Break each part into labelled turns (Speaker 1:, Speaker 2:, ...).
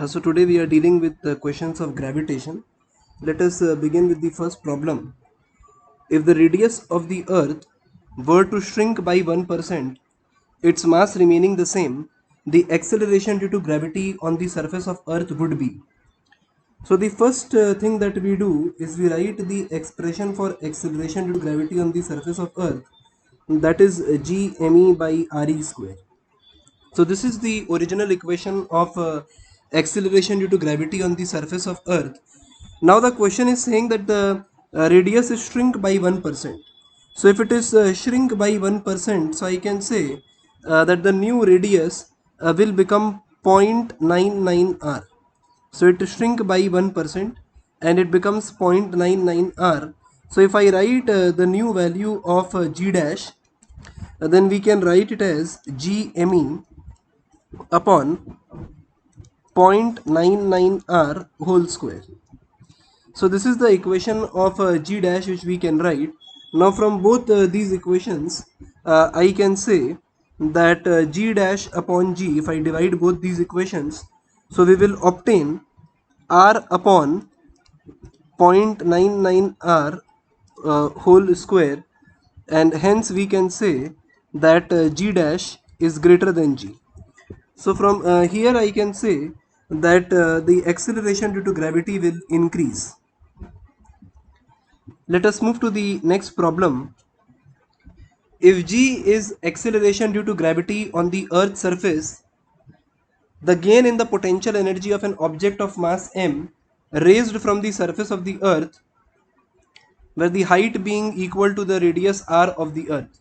Speaker 1: So today we are dealing with the questions of gravitation. Let us begin with the first problem. If the radius of the earth were to shrink by 1%, its mass remaining the same, the acceleration due to gravity on the surface of earth would be. So the first thing that we do is we write the expression for acceleration due to gravity on the surface of earth, that is gme by re square. So this is the original equation of acceleration due to gravity on the surface of earth. Now the question is saying that the radius is shrink by 1%. So if it is shrink by 1%, so I can say that the new radius will become 0.99 r. So it shrink by 1% and it becomes 0.99 r. So if I write the new value of g dash, then we can write it as gme upon 0.99 r whole square. So this is the equation of g dash which we can write. Now from both these equations I can say that g dash upon g, if I divide both these equations, so we will obtain r upon 0.99 r whole square, and hence we can say that g dash is greater than g. So from here I can say that the acceleration due to gravity will increase. Let us move to the next problem. If g is acceleration due to gravity on the earth's surface, the gain in the potential energy of an object of mass m raised from the surface of the earth, where the height being equal to the radius r of the earth.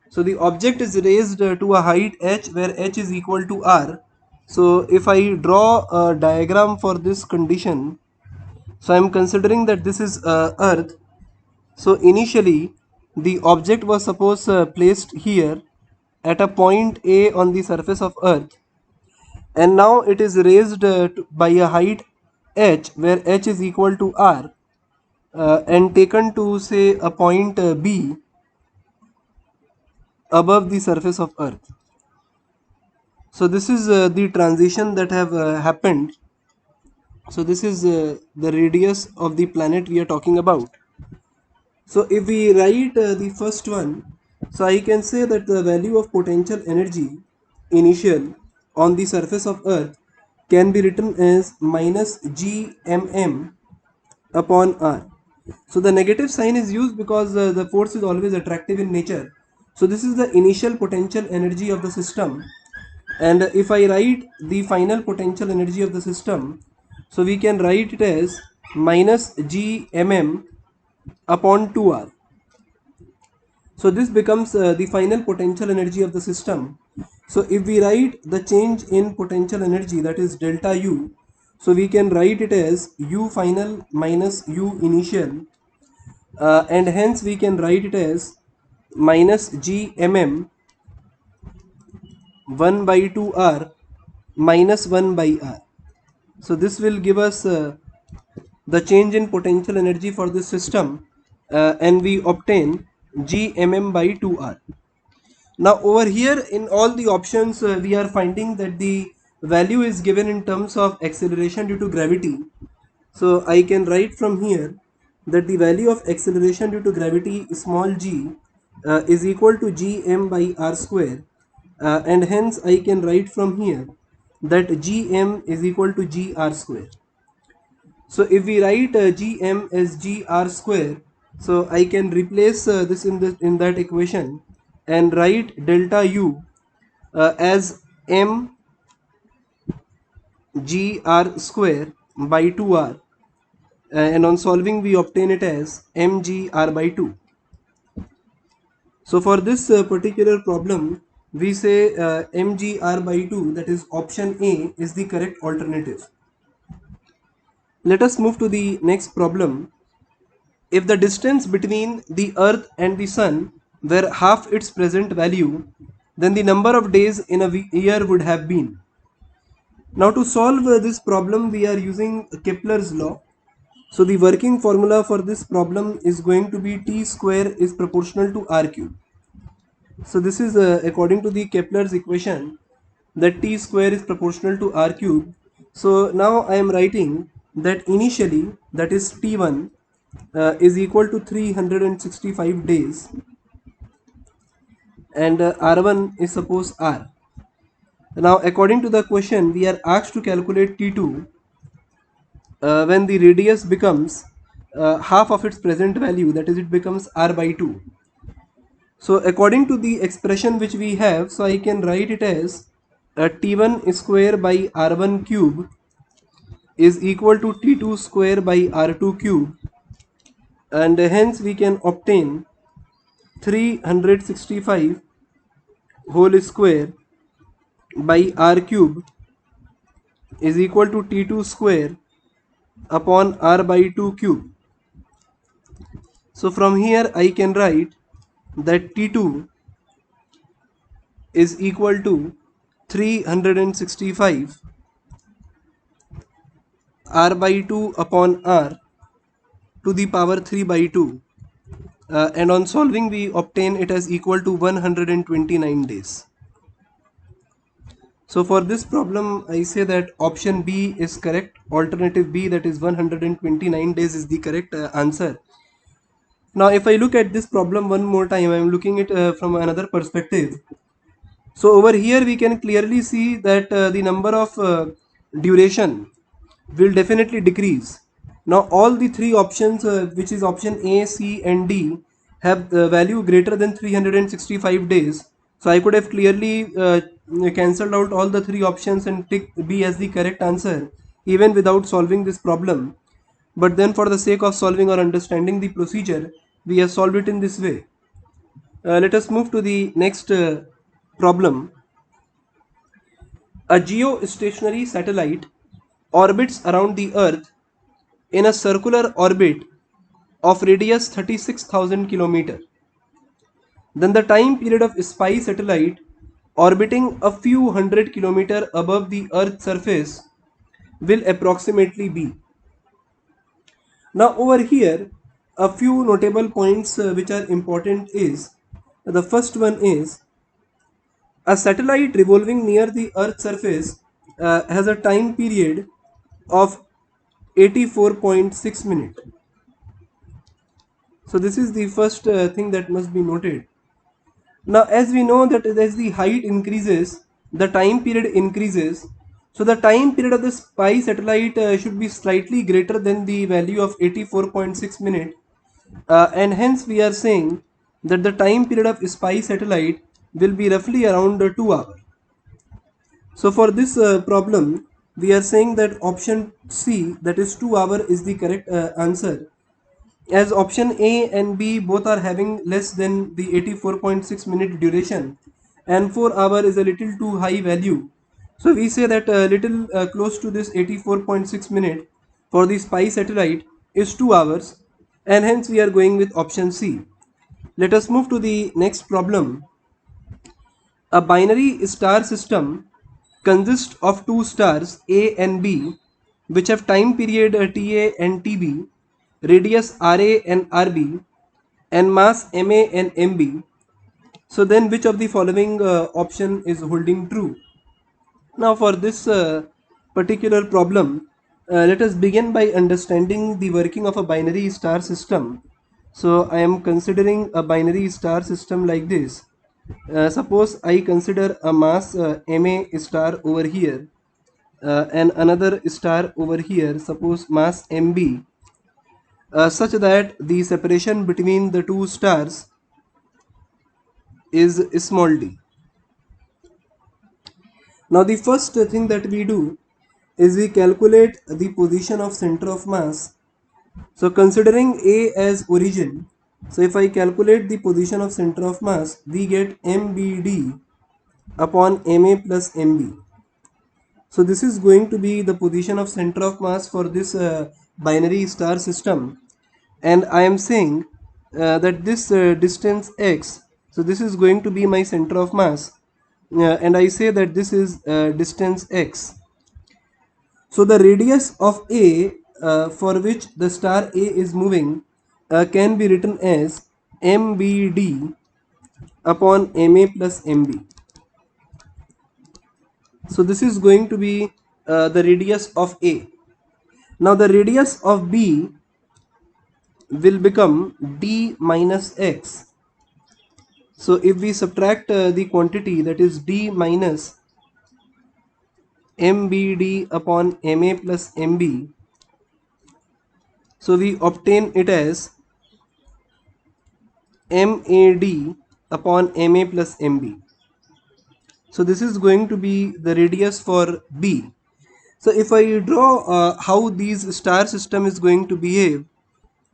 Speaker 1: So the object is raised to a height h where h is equal to r. So if I draw a diagram for this condition, so I am considering that this is earth. So initially the object was suppose placed here at a point A on the surface of earth, and now it is raised by a height h where h is equal to r, and taken to say a point B above the surface of earth. So this is the transition that have happened. So this is the radius of the planet we are talking about. So if we write the first one, so I can say that the value of potential energy initial on the surface of earth can be written as minus gmm upon r. So the negative sign is used because the force is always attractive in nature. So this is the initial potential energy of the system, and if I write the final potential energy of the system, so we can write it as minus gmm upon 2r. So this becomes the final potential energy of the system. So if we write the change in potential energy, that is delta U, so we can write it as U final minus U initial, and hence we can write it as minus gmm 1 by 2r minus 1 by r. So this will give us the change in potential energy for this system, and we obtain gmm by 2r. Now over here in all the options we are finding that the value is given in terms of acceleration due to gravity. So I can write from here that the value of acceleration due to gravity small g is equal to gm by r square, and hence I can write from here that gm is equal to gr square. So if we write gm as gr square, so I can replace this in that equation and write delta u as m gr square by 2r, and on solving we obtain it as mgr by 2. So for this particular problem we say mgr by 2, that is option A, is the correct alternative. Let us move to the next problem. If the distance between the earth and the sun were half its present value, then the number of days in a year would have been. Now to solve this problem we are using Kepler's law. So the working formula for this problem is going to be t square is proportional to r cube. So this is according to the Kepler's equation, that t square is proportional to r cube. So now I am writing that initially, that is T1 is equal to 365 days, and R1 is suppose R. Now according to the question, we are asked to calculate T2 when the radius becomes half of its present value, that is it becomes R by 2. So according to the expression which we have, so I can write it as T1 square by R1 cube is equal to T2 square by R2 cube, and hence we can obtain 365 whole square by R cube is equal to T2 square upon R by 2 cube. So from here I can write that T2 is equal to 365 R by 2 upon R to the power 3 by 2, and on solving we obtain it as equal to 129 days. So for this problem I say that option B is correct, alternative B, that is 129 days, is the correct answer. Now if I look at this problem one more time, I am looking at from another perspective. So over here we can clearly see that the number of duration will definitely decrease. Now all the three options, which is option A, C and D, have the value greater than 365 days. So I could have clearly cancelled out all the three options and tick B as the correct answer even without solving this problem. But then for the sake of solving or understanding the procedure, we have solved it in this way. Let us move to the next problem. A geostationary satellite orbits around the Earth in a circular orbit of radius 36,000 km. Then the time period of SPY satellite orbiting a few hundred kilometers above the Earth's surface will approximately be. Now over here, a few notable points which are important is, the first one is, a satellite revolving near the Earth's surface has a time period of 84.6 minutes. So this is the first thing that must be noted. Now as we know that as the height increases, the time period increases. So the time period of the SPY satellite should be slightly greater than the value of 84.6 minutes, and hence we are saying that the time period of SPY satellite will be roughly around 2 hours. So for this problem, we are saying that option C, that is 2 hour, is the correct answer, as option A and B both are having less than the 84.6 minute duration, and 4 hour is a little too high value. So we say that a little close to this 84.6 minute for the SPY satellite is 2 hours, and hence we are going with option C. Let us move to the next problem. A binary star system consists of two stars A and B which have time period Ta and Tb, radius Ra and Rb, and mass Ma and Mb. So then which of the following option is holding true? Now for this particular problem, let us begin by understanding the working of a binary star system. So I am considering a binary star system like this. Suppose I consider a mass Ma star over here, and another star over here, suppose mass Mb, such that the separation between the two stars is small d. Now the first thing that we do is we calculate the position of center of mass. So considering A as origin, so if I calculate the position of center of mass, we get MBD upon Ma plus Mb. So this is going to be the position of center of mass for this binary star system, and I am saying that this distance x, so this is going to be my center of mass, and I say that this is distance x. So the radius of A for which the star A is moving can be written as MBD upon Ma plus Mb. So this is going to be the radius of A. Now the radius of B will become D minus X. So if we subtract the quantity, that is D minus MBD upon MA plus MB, so we obtain it as MAD upon MA plus MB. So this is going to be the radius for B. So if I draw how these star system is going to behave,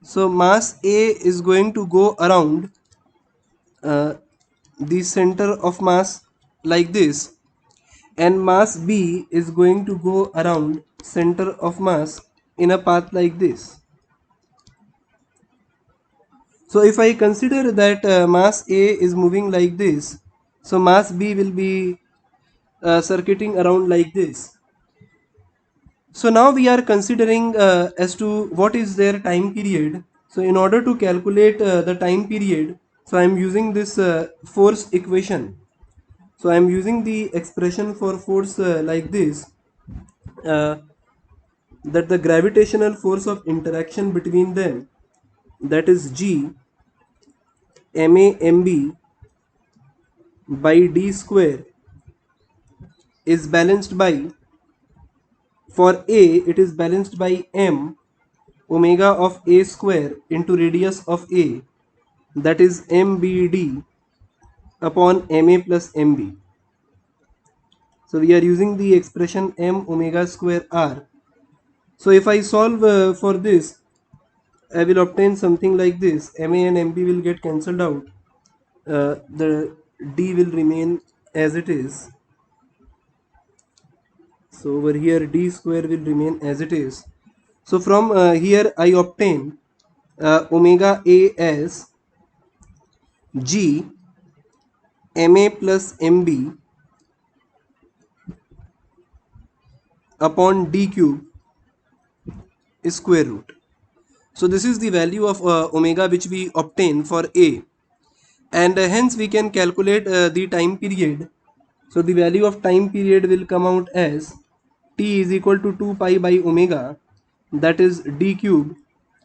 Speaker 1: so mass A is going to go around the center of mass like this, and mass B is going to go around center of mass in a path like this. So if I consider that mass A is moving like this, so mass B will be circuiting around like this. So now we are considering as to what is their time period. So in order to calculate the time period, so I am using this force equation. So I am using the expression for force like this, uh, that the gravitational force of interaction between them, that is G MAMB by D square, is balanced by, for A it is balanced by M omega of A square into radius of A, that is MBD upon MA plus MB. So we are using the expression M omega square R. So if I solve for this, I will obtain something like this. MA and MB will get cancelled out. The D will remain as it is. So over here D square will remain as it is. So from here I obtain omega A as G MA plus MB upon D cube square root. So this is the value of omega which we obtain for A, and hence we can calculate the time period. So the value of time period will come out as T is equal to 2 pi by omega, that is D cube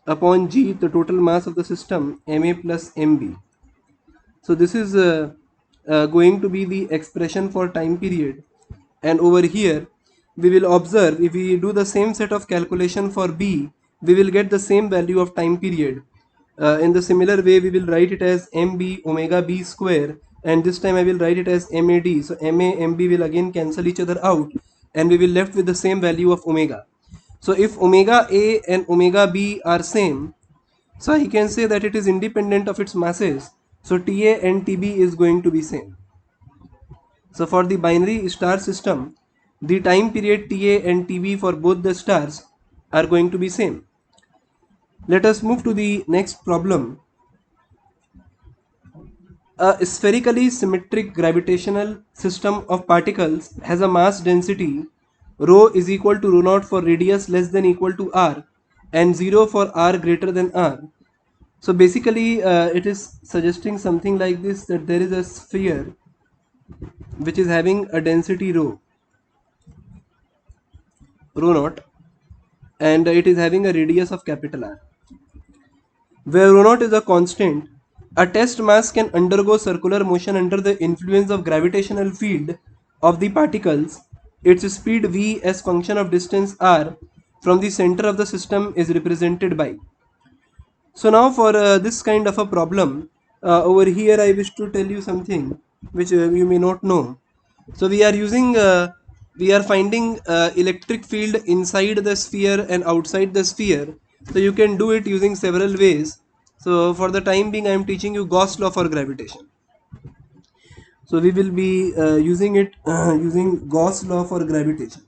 Speaker 1: upon G, the total mass of the system, MA plus MB. So this is going to be the expression for time period, and over here we will observe, if we do the same set of calculation for B, we will get the same value of time period. In the similar way we will write it as MB omega B square, and this time I will write it as MAD. So MA MB will again cancel each other out, and we will left with the same value of omega. So if omega A and omega B are same, so I can say that it is independent of its masses. So TA and TB is going to be same. So for the binary star system, the time period TA and TB for both the stars are going to be same. Let us move to the next problem. A spherically symmetric gravitational system of particles has a mass density rho is equal to rho naught for radius less than equal to r, and 0 for r greater than r. So basically it is suggesting something like this, that there is a sphere which is having a density rho naught, and it is having a radius of capital R. Where rho naught is a constant, a test mass can undergo circular motion under the influence of gravitational field of the particles. Its speed v as function of distance r from the center of the system is represented by. So now for this kind of a problem, over here I wish to tell you something which you may not know. So we are finding electric field inside the sphere and outside the sphere. So you can do it using several ways. So for the time being I am teaching you Gauss law for gravitation. So we will be using it using Gauss law for gravitation.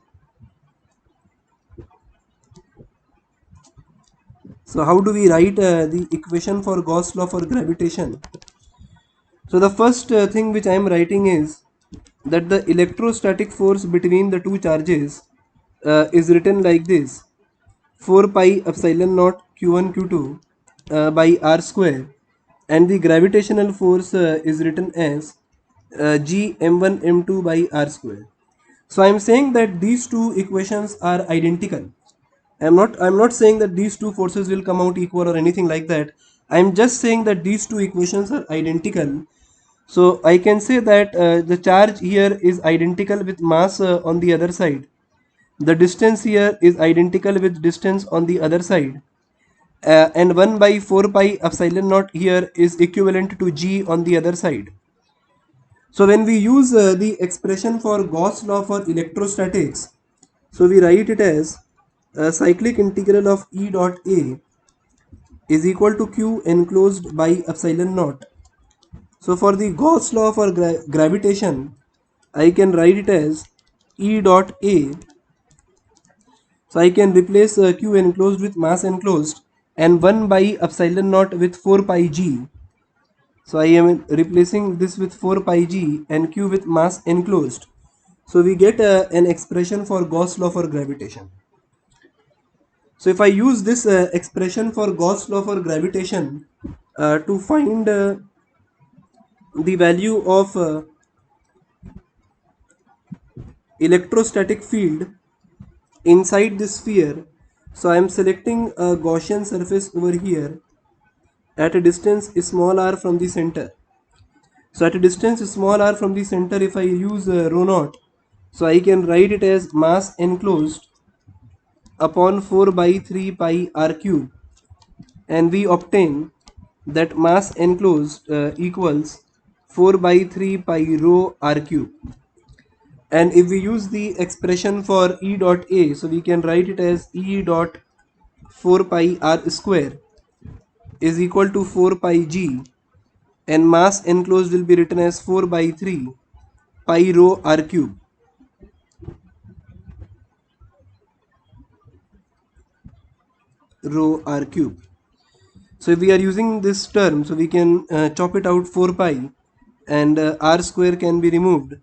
Speaker 1: So how do we write the equation for Gauss law for gravitation? So the first thing which I am writing is that the electrostatic force between the two charges is written like this: 4 pi epsilon naught q1 q2 by r square, and the gravitational force is written as g m1 m2 by r square. So I'm saying that these two equations are identical. I'm not saying that these two forces will come out equal or anything like that. I'm just saying that these two equations are identical. So I can say that the charge here is identical with mass on the other side. The distance here is identical with distance on the other side. And 1 by 4 pi epsilon naught here is equivalent to g on the other side. So when we use the expression for Gauss law for electrostatics, so we write it as cyclic integral of E dot A is equal to Q enclosed by epsilon naught. So for the Gauss law for gravitation, I can write it as E dot A. So I can replace Q enclosed with mass enclosed and 1 by epsilon naught with 4 pi g. So I am replacing this with 4 pi g and Q with mass enclosed. So we get an expression for Gauss law for gravitation. So if I use this expression for Gauss law for gravitation to find the value of electrostatic field inside this sphere, so I am selecting a Gaussian surface over here at a distance small r from the center. So at a distance small r from the center, if I use rho naught, so I can write it as mass enclosed upon 4 by 3 pi r cube, and we obtain that mass enclosed equals 4 by 3 pi rho r cube. And if we use the expression for E dot A, so we can write it as E dot 4 pi r square is equal to 4 pi g, and mass enclosed will be written as 4 by 3 pi rho r cube. Rho r cube. So if we are using this term, so we can chop it out 4 pi, and r square can be removed.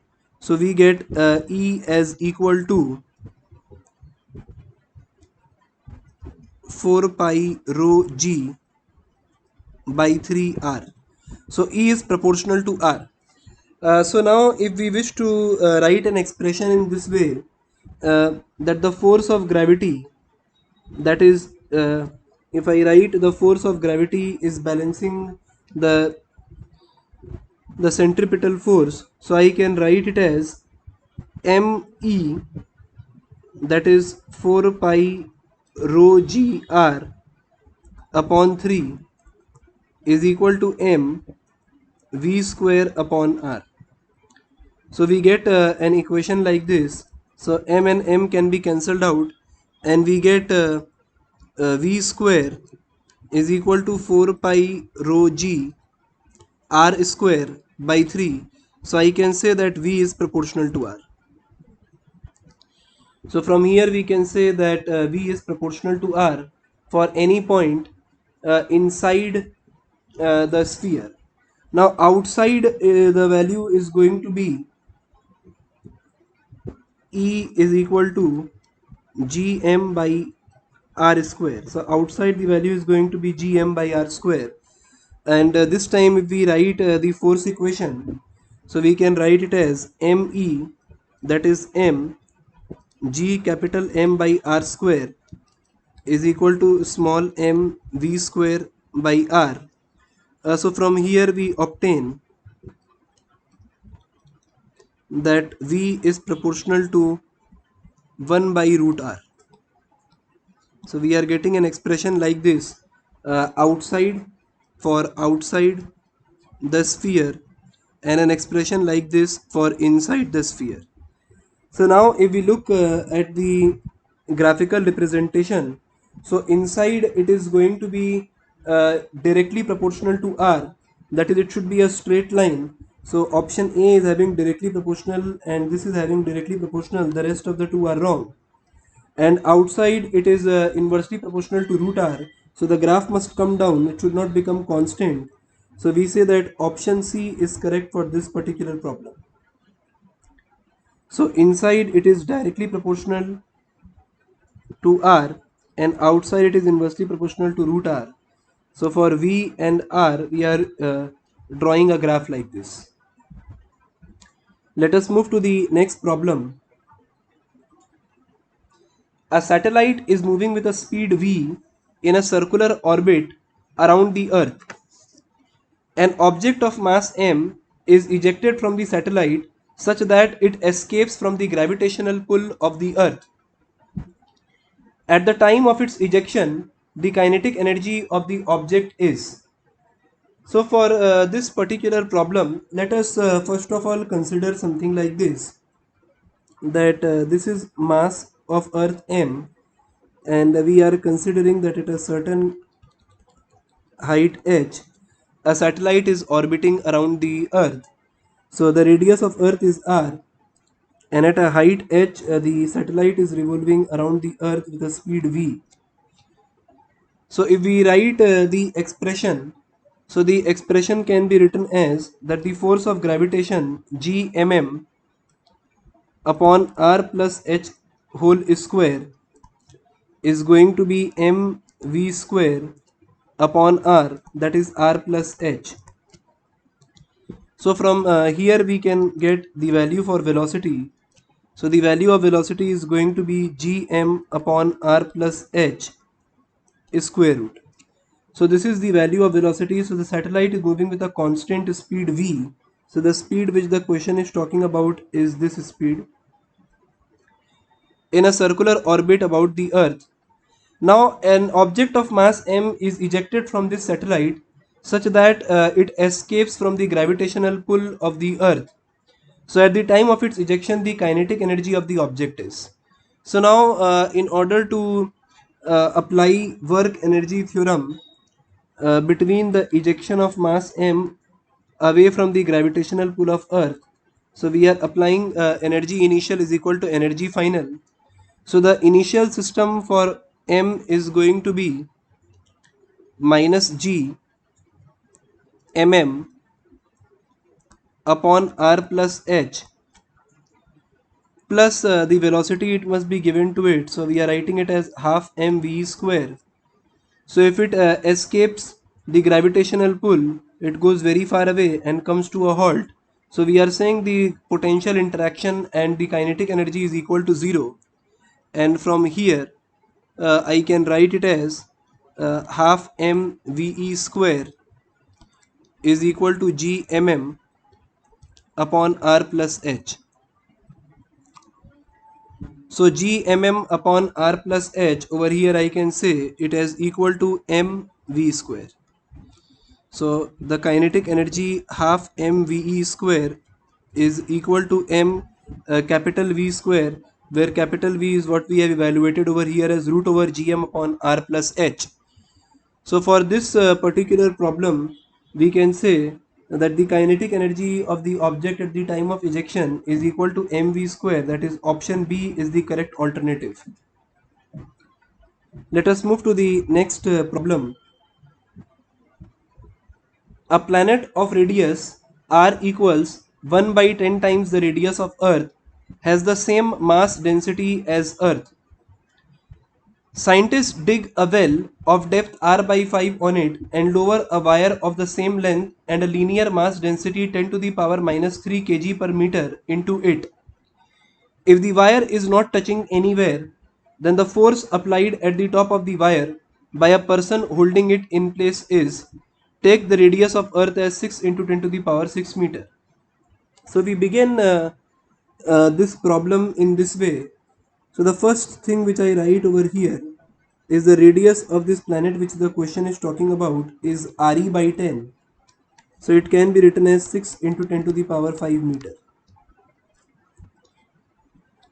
Speaker 1: So we get E as equal to 4 pi rho g by 3r. So E is proportional to r. So now if we wish to write an expression in this way, that the force of gravity, that is if I write the force of gravity is balancing the centripetal force, so I can write it as me, that is 4 pi rho g r upon 3 is equal to m v square upon r. So we get an equation like this. So m and m can be cancelled out, and we get v square is equal to 4 pi rho g r square by 3. So I can say that v is proportional to r. So from here we can say that v is proportional to r for any point inside the sphere. Now outside the value is going to be E is equal to gm by r square. So outside the value is going to be gm by r square, and this time if we write the force equation, so we can write it as me, that is m g capital M by r square is equal to small m v square by r. So from here we obtain that v is proportional to 1 by root r. So we are getting an expression like this outside for outside the sphere, and an expression like this for inside the sphere. So now if we look at the graphical representation, so inside it is going to be directly proportional to r, that is it should be a straight line. So option A is having directly proportional and this is having directly proportional, the rest of the two are wrong. And outside it is inversely proportional to root r, so the graph must come down, it should not become constant. So we say that option C is correct for this particular problem. So inside it is directly proportional to r and outside it is inversely proportional to root r. So for v and r we are drawing a graph like this. Let us move to the next problem. A satellite is moving with a speed v in a circular orbit around the Earth. An object of mass m is ejected from the satellite such that it escapes from the gravitational pull of the Earth. At the time of its ejection, the kinetic energy of the object is. So for this particular problem, let us first of all consider something like this, that this is mass of Earth m, and we are considering that at a certain height h, a satellite is orbiting around the Earth. So the radius of Earth is r, and at a height h, the satellite is revolving around the Earth with a speed v. So if we write the expression, so the expression can be written as that the force of gravitation Gmm upon r plus h whole square is going to be mv square upon r, that is r plus h. So from here we can get the value for velocity. So the value of velocity is going to be gm upon r plus h square root. So this is the value of velocity. So the satellite is moving with a constant speed v. So the speed which the question is talking about is this speed in a circular orbit about the Earth. Now an object of mass m is ejected from this satellite such that it escapes from the gravitational pull of the Earth. So at the time of its ejection, the kinetic energy of the object is. So now in order to apply work energy theorem between the ejection of mass m away from the gravitational pull of Earth, so we are applying energy initial is equal to energy final. So the initial system for m is going to be minus g mm upon r plus h plus the velocity it must be given to it. So we are writing it as half mv square. So if it escapes the gravitational pull, it goes very far away and comes to a halt. So we are saying the potential interaction and the kinetic energy is equal to 0. And from here, I can write it as half mve square is equal to g mm upon r plus h. So g mm upon r plus h, over here I can say it is equal to mv square. So the kinetic energy half mve square is equal to m capital V square, where capital V is what we have evaluated over here as root over gm upon r plus h. So for this particular problem, we can say that the kinetic energy of the object at the time of ejection is equal to mv square, that is option B is the correct alternative. Let us move to the next problem. A planet of radius r equals 1 by 10 times the radius of Earth has the same mass density as Earth. Scientists dig a well of depth r by 5 on it and lower a wire of the same length and a linear mass density 10 to the power minus 3 kg per meter into it. If the wire is not touching anywhere, then the force applied at the top of the wire by a person holding it in place is, take the radius of Earth as 6 into 10 to the power 6 meter. So we begin this problem in this way. So the first thing which I write over here is the radius of this planet which the question is talking about is re by 10. So it can be written as 6 into 10 to the power 5 meter.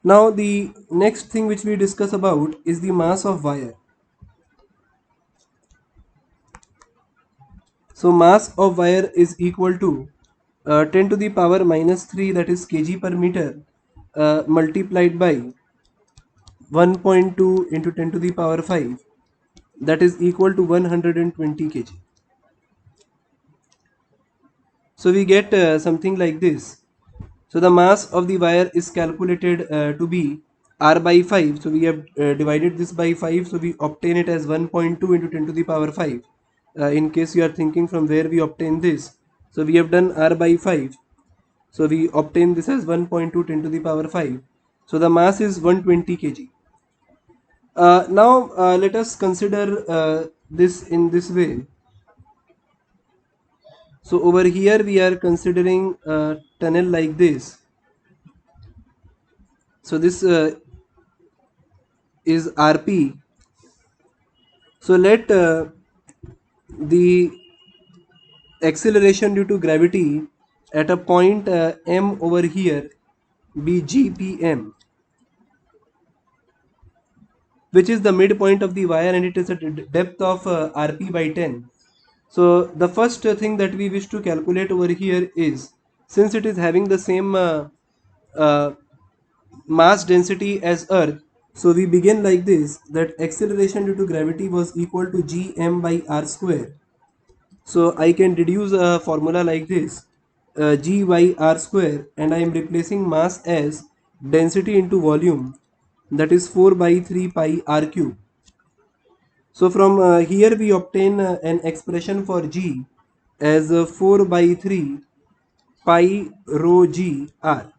Speaker 1: Now the next thing which we discuss about is the mass of wire. So mass of wire is equal to 10 to the power minus 3, that is kg per meter, multiplied by 1.2 into 10 to the power 5, that is equal to 120 kg. So we get something like this. So the mass of the wire is calculated to be r by 5. So we have divided this by 5. So we obtain it as 1.2 into 10 to the power 5. In case you are thinking from where we obtain this. So we have done r by 5. So we obtain this as 1.2 10 to the power 5. So the mass is 120 kg. Now let us consider this in this way. So over here we are considering a tunnel like this. So this is RP. So let the acceleration due to gravity at a point m over here be GPM, which is the midpoint of the wire, and it is at a depth of RP by 10. So the first thing that we wish to calculate over here is, since it is having the same uh, mass density as Earth, so we begin like this, that acceleration due to gravity was equal to gm by r square. So I can deduce a formula like this, g by r square, and I am replacing mass as density into volume, that is 4 by 3 pi r cube. So from here we obtain an expression for g as 4 by 3 pi rho g r.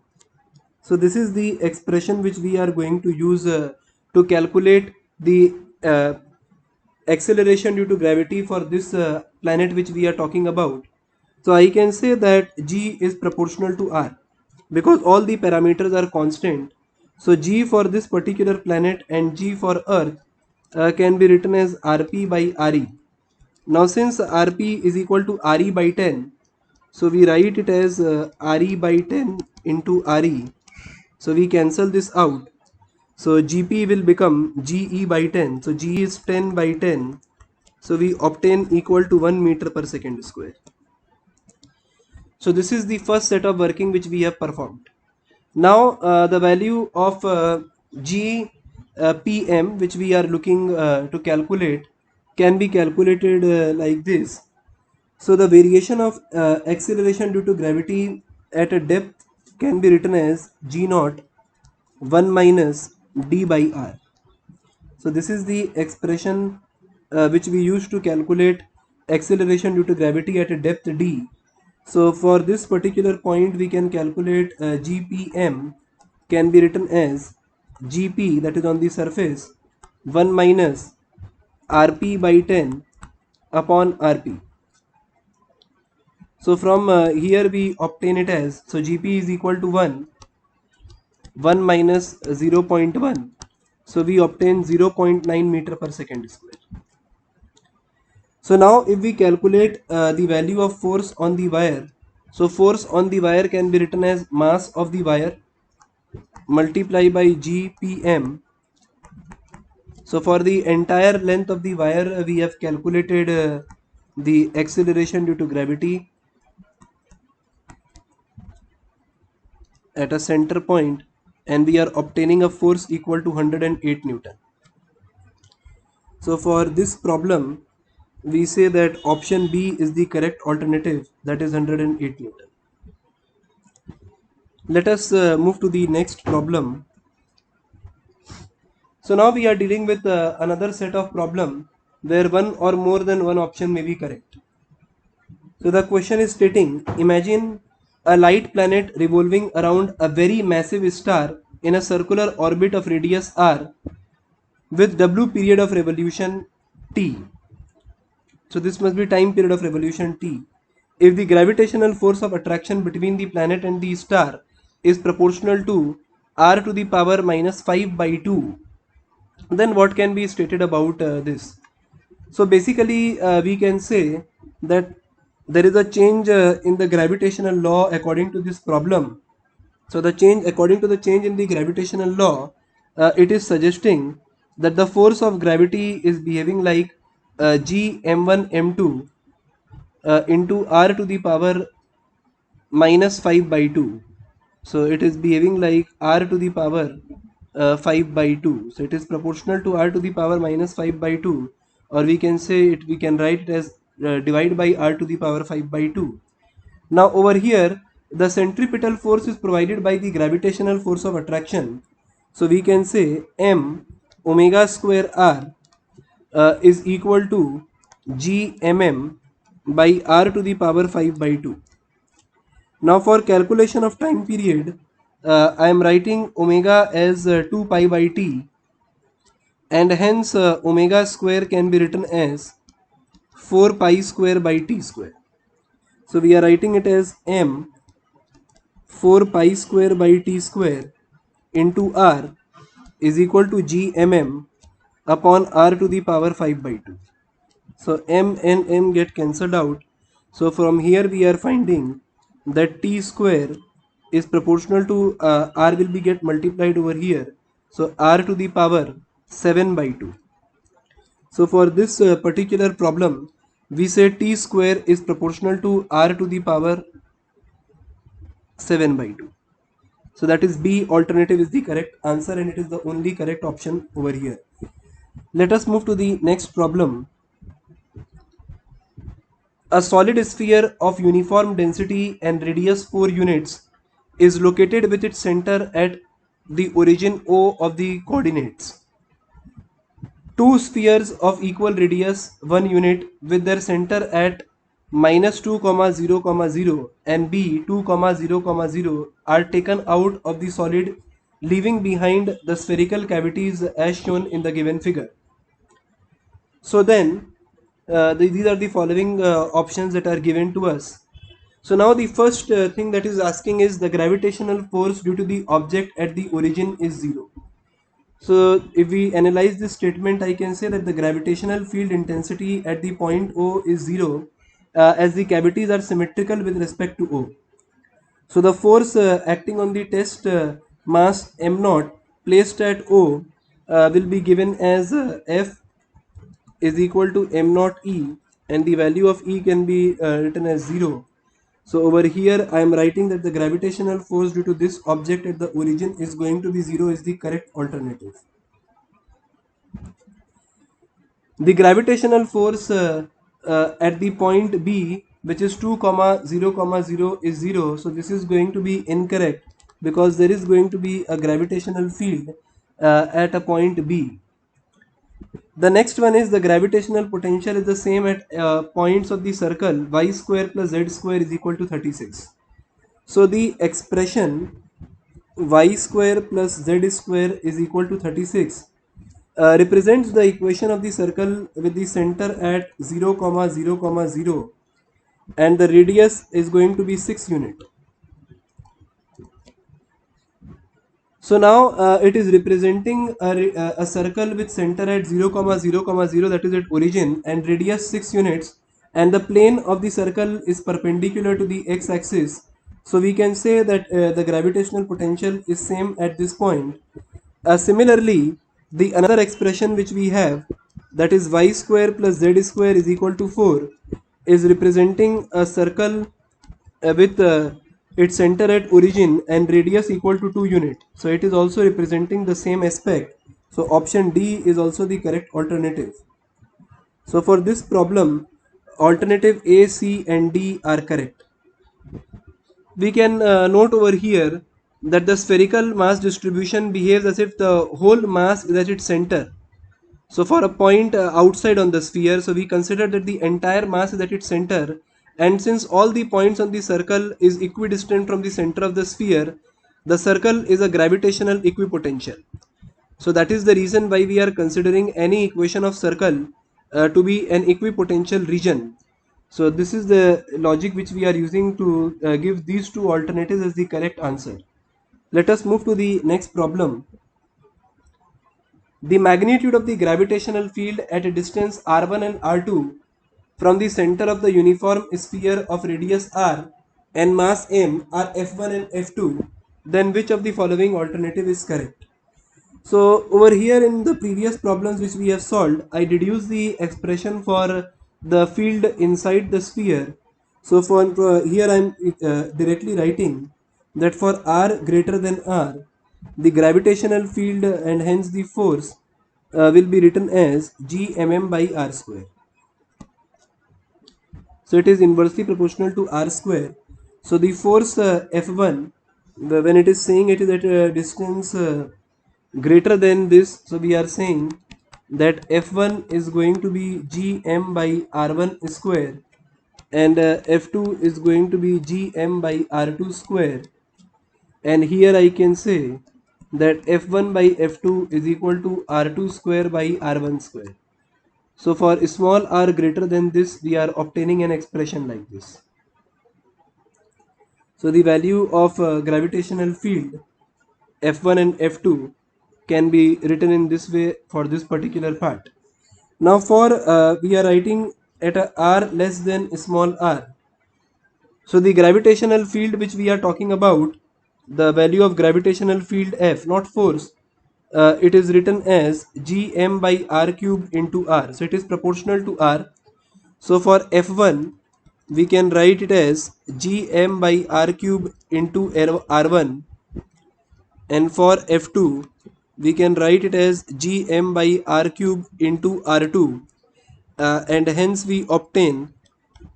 Speaker 1: So this is the expression which we are going to use to calculate the acceleration due to gravity for this planet which we are talking about. So I can say that g is proportional to r because all the parameters are constant. So g for this particular planet and g for Earth can be written as rp by re. Now since rp is equal to re by 10, so we write it as re by 10 into re. So we cancel this out. So gp will become ge by 10. So g is 10 by 10. So we obtain equal to 1 meter per second square. So this is the first set of working which we have performed. Now the value of g pm which we are looking to calculate can be calculated like this. So the variation of acceleration due to gravity at a depth can be written as g naught 1 minus d by r. So this is the expression which we use to calculate acceleration due to gravity at a depth d. So for this particular point we can calculate gpm can be written as gp, that is on the surface, 1 minus rp by 10 upon rp. So from here we obtain it as, so gp is equal to 1 minus 0.1. So we obtain 0.9 meter per second square. So now if we calculate the value of force on the wire, so force on the wire can be written as mass of the wire multiply by gpm. So for the entire length of the wire we have calculated the acceleration due to gravity at a center point, and we are obtaining a force equal to 108 Newton. So for this problem we say that option B is the correct alternative, that is 108 Newton. Let us move to the next problem. So now we are dealing with another set of problem where one or more than one option may be correct. So the question is stating, imagine a light planet revolving around a very massive star in a circular orbit of radius r with w period of revolution t. So this must be time period of revolution t. If the gravitational force of attraction between the planet and the star is proportional to r to the power minus 5 by 2, then what can be stated about this? So basically we can say that there is a change in the gravitational law according to this problem. So the change, according to the change in the gravitational law, it is suggesting that the force of gravity is behaving like g m1 m2 into r to the power minus 5 by 2. So it is behaving like r to the power 5 by 2. So it is proportional to r to the power minus 5 by 2, or we can say it, we can write it as divide by r to the power 5 by 2. Now over here the centripetal force is provided by the gravitational force of attraction. So we can say m omega square r is equal to g mm by r to the power 5 by 2. Now for calculation of time period, I am writing omega as 2 pi by t, and hence omega square can be written as 4 pi square by t square. So we are writing it as m 4 pi square by t square into r is equal to g mm upon r to the power 5 by 2. So m and m get cancelled out. So from here we are finding that t square is proportional to r will be get multiplied over here. So r to the power 7 by 2. So for this particular problem, we say t square is proportional to r to the power 7 by 2. So that is B alternative is the correct answer and it is the only correct option over here. Let us move to the next problem. A solid sphere of uniform density and radius 4 units is located with its center at the origin O of the coordinates. Two spheres of equal radius 1 unit with their center at minus 2 comma 0 comma 0 and b 2 comma 0 comma 0 are taken out of the solid, leaving behind the spherical cavities as shown in the given figure. So then these are the following options that are given to us. So now the first thing that is asking is the gravitational force due to the object at the origin is 0. So if we analyze this statement, I can say that the gravitational field intensity at the point O is 0 as the cavities are symmetrical with respect to O. So the force acting on the test mass m naught placed at O will be given as F is equal to m naught E, and the value of E can be written as 0. So over here I am writing that the gravitational force due to this object at the origin is going to be 0 is the correct alternative. The gravitational force at the point B, which is 2 comma 0 comma 0 is 0. So this is going to be incorrect because there is going to be a gravitational field at a point B. The next one is the gravitational potential is the same at points of the circle y square plus z square is equal to 36. So the expression y square plus z square is equal to 36 represents the equation of the circle with the center at 0 comma 0 comma 0 and the radius is going to be 6 unit. So now it is representing a circle with center at 0 comma 0 comma 0, that is at origin, and radius 6 units, and the plane of the circle is perpendicular to the x-axis. So we can say that the gravitational potential is same at this point. Similarly, the another expression which we have, that is y square plus z square is equal to 4, is representing a circle with its center at origin and radius equal to 2 unit. So it is also representing the same aspect. So option D is also the correct alternative. So for this problem, alternative A, C and D are correct. We can note over here that the spherical mass distribution behaves as if the whole mass is at its center. So for a point outside on the sphere, so we consider that the entire mass is at its center, and since all the points on the circle is equidistant from the center of the sphere, the circle is a gravitational equipotential. So that is the reason why we are considering any equation of circle to be an equipotential region. So this is the logic which we are using to give these two alternatives as the correct answer. Let us move to the next problem. The magnitude of the gravitational field at a distance r1 and r2 from the center of the uniform sphere of radius r and mass m are f1 and f2, then which of the following alternative is correct? So over here in the previous problems which we have solved, I deduced the expression for the field inside the sphere. So for here I am directly writing that for r greater than r, the gravitational field and hence the force will be written as g mm by r square. So it is inversely proportional to r square. So the force F1, when it is saying it is at a distance greater than this, so we are saying that F1 is going to be gm by r1 square and F2 is going to be gm by r2 square, and here I can say that F1 by F2 is equal to R2 square by R1 square. So for small r greater than this, we are obtaining an expression like this. So the value of gravitational field F1 and F2 can be written in this way for this particular part. Now for we are writing at a r less than small r. So the gravitational field which we are talking about, the value of gravitational field F, not force, it is written as gm by r cube into r. So it is proportional to r. So for F1, we can write it as gm by r cube into r1, and for F2, we can write it as gm by r cube into r2, and hence we obtain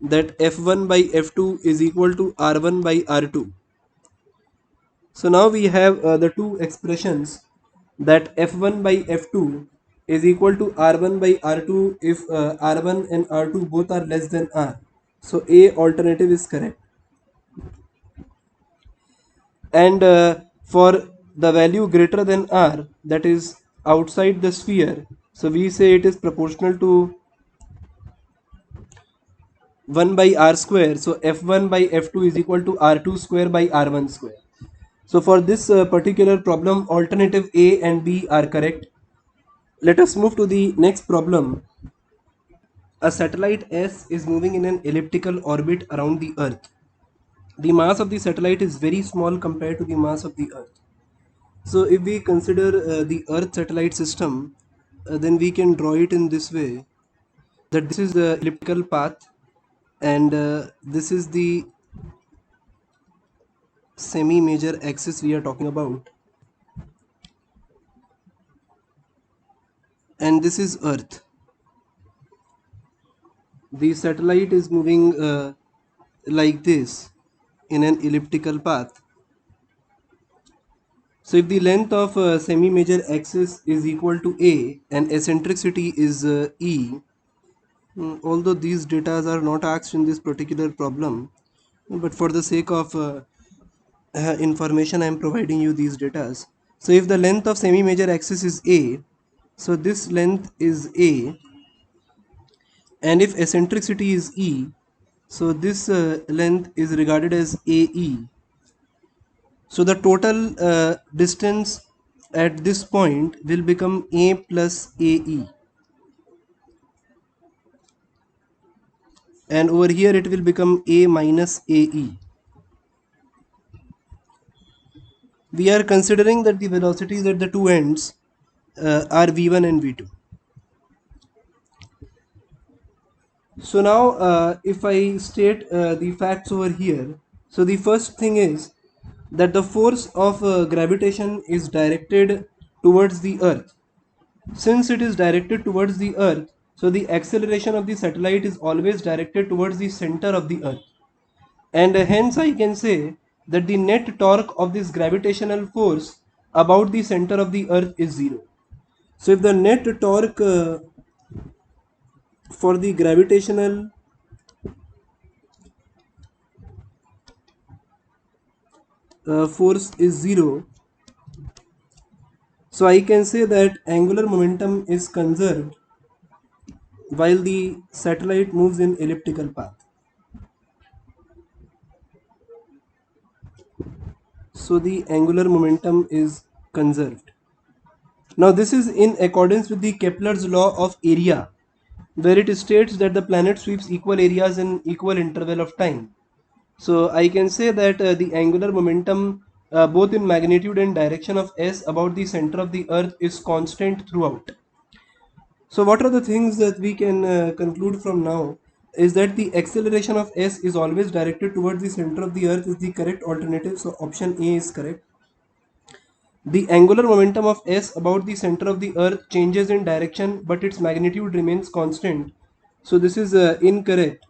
Speaker 1: that F1 by F2 is equal to R1 by R2. So now we have the two expressions, that F1 by F2 is equal to R1 by R2 if R1 and R2 both are less than R. So A alternative is correct. And for the value greater than R, that is outside the sphere, so we say it is proportional to 1 by R square. So F1 by F2 is equal to R2 square by R1 square. So for this particular problem, alternative A and B are correct. Let us move to the next problem. A satellite S is moving in an elliptical orbit around the Earth. The mass of the satellite is very small compared to the mass of the Earth. So if we consider the Earth satellite system, then we can draw it in this way, that this is the elliptical path, and this is the semi-major axis we are talking about, and this is Earth. The satellite is moving like this in an elliptical path. So if the length of semi-major axis is equal to A and eccentricity is E, although these data are not asked in this particular problem, but for the sake of information I am providing you these data. So if the length of semi-major axis is A, so this length is A, and if eccentricity is E, so this length is regarded as AE. So the total distance at this point will become A plus AE, and over here it will become A minus AE. We are considering that the velocities at the two ends are V1 and V2. So now if I state the facts over here, so the first thing is that the force of gravitation is directed towards the Earth. Since it is directed towards the Earth, so the acceleration of the satellite is always directed towards the center of the Earth. And hence I can say that the net torque of this gravitational force about the center of the Earth is zero. So if the net torque for the gravitational force is zero, so I can say that angular momentum is conserved while the satellite moves in elliptical path. So the angular momentum is conserved. Now this is in accordance with the Kepler's law of area, where it states that the planet sweeps equal areas in equal interval of time. So I can say that the angular momentum both in magnitude and direction of S about the center of the Earth is constant throughout. So what are the things that we can conclude from now is that the acceleration of S is always directed towards the center of the Earth is the correct alternative. So option A is correct. The angular momentum of S about the center of the Earth changes in direction, but its magnitude remains constant. So this is incorrect.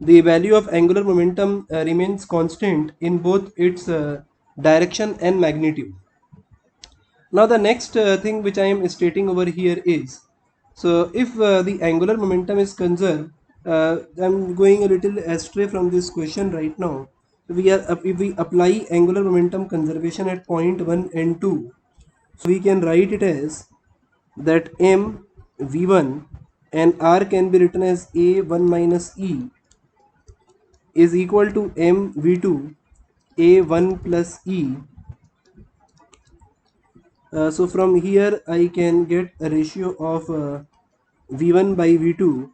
Speaker 1: The value of angular momentum remains constant in both its direction and magnitude. Now the next thing which I am stating over here is, so if the angular momentum is conserved, I'm going a little astray from this question right now. if we apply angular momentum conservation at point 1 and 2, so we can write it as that m v1 and r can be written as a1 minus e is equal to m v2 a1 plus e. So from here I can get a ratio of v1 by v2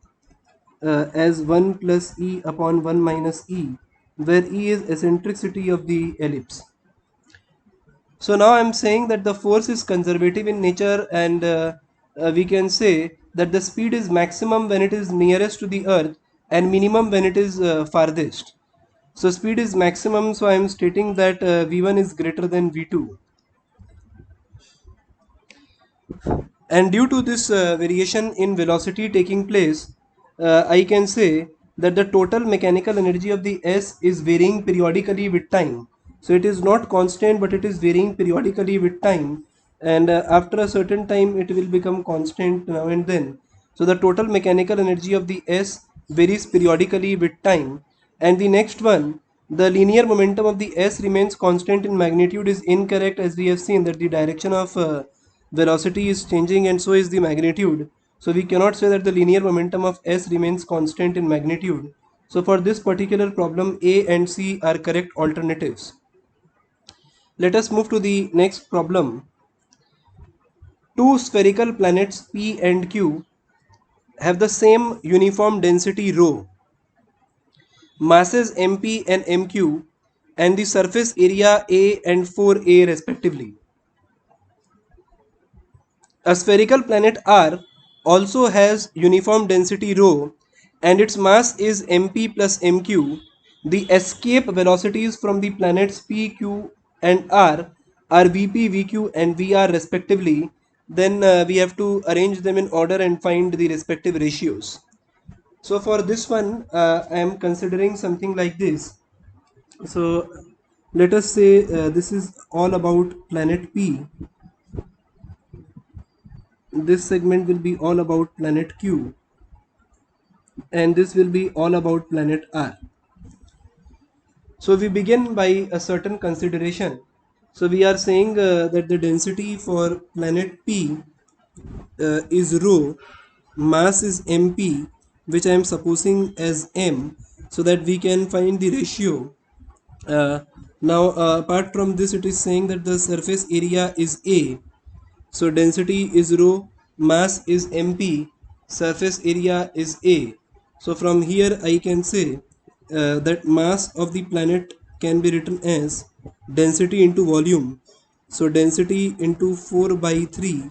Speaker 1: as 1 plus e upon 1 minus e, where e is eccentricity of the ellipse. So now I'm saying that the force is conservative in nature, and we can say that the speed is maximum when it is nearest to the earth and minimum when it is farthest. So speed is maximum, so I am stating that v1 is greater than v2. And due to this variation in velocity taking place, I can say that the total mechanical energy of the S is varying periodically with time. So it is not constant, but it is varying periodically with time, and after a certain time it will become constant now and then. So the total mechanical energy of the S varies periodically with time. And the next one, the linear momentum of the S remains constant in magnitude, is incorrect, as we have seen that the direction of velocity is changing and so is the magnitude. So we cannot say that the linear momentum of S remains constant in magnitude. So for this particular problem, A and C are correct alternatives. Let us move to the next problem. Two spherical planets P and Q have the same uniform density rho, masses MP and MQ, and the surface area A and 4A respectively. A spherical planet R also has uniform density rho and its mass is mp plus mq. The escape velocities from the planets P, Q and R are Vp, Vq and Vr respectively. Then we have to arrange them in order and find the respective ratios. So for this one, I am considering something like this. So let us say this is all about planet P. This segment will be all about planet Q, and this will be all about planet R. So we begin by a certain consideration. So we are saying that the density for planet P is rho, mass is mp, which I am supposing as m, so that we can find the ratio. Now apart from this, it is saying that the surface area is A. So density is rho, mass is mp, surface area is A. So from here I can say that mass of the planet can be written as density into volume. So density into 4 by 3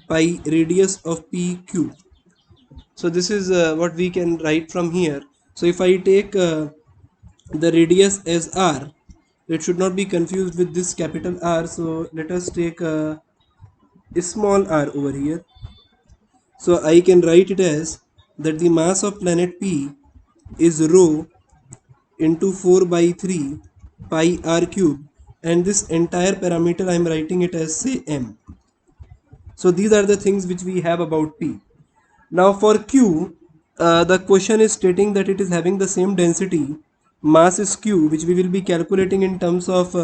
Speaker 1: pi radius of p cube. So this is what we can write from here. So if I take the radius as r, it should not be confused with this capital R. So let us take small r over here. So I can write it as that the mass of planet P is rho into 4 by 3 pi r cube, and this entire parameter I am writing it as say m. So these are the things which we have about P. Now for Q, the question is stating that it is having the same density, mass is Q, which we will be calculating in terms of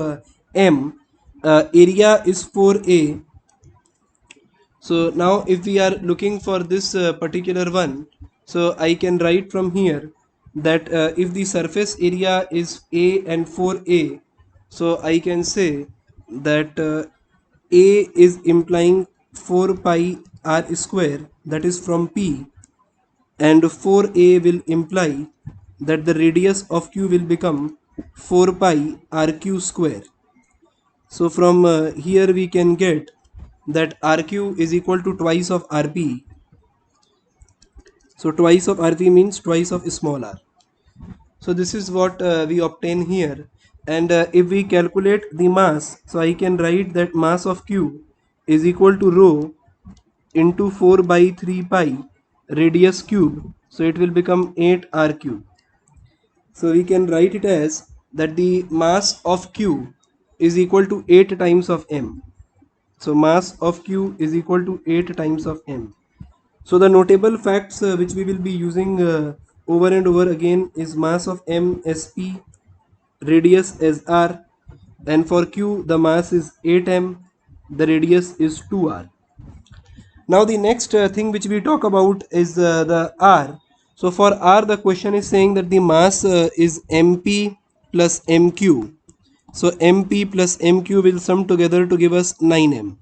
Speaker 1: m, area is 4a. So now if we are looking for this particular one, so I can write from here that if the surface area is A and 4A, so I can say that A is implying 4 pi r square, that is from P, and 4A will imply that the radius of Q will become 4 pi rq square. So from here we can get that RQ is equal to twice of RP. So twice of RP means twice of small r. So this is what we obtain here. And if we calculate the mass, so I can write that mass of Q is equal to rho into 4 by 3 pi radius cube. So it will become 8 r cube. So we can write it as that the mass of Q is equal to 8 times of m. So mass of Q is equal to 8 times of m. So the notable facts which we will be using over and over again is mass of m sp, radius as r, and for q the mass is 8m, the radius is 2r. Now the next thing which we talk about is the r. So for r the question is saying that the mass is mp plus mq. So mp plus mq will sum together to give us 9m.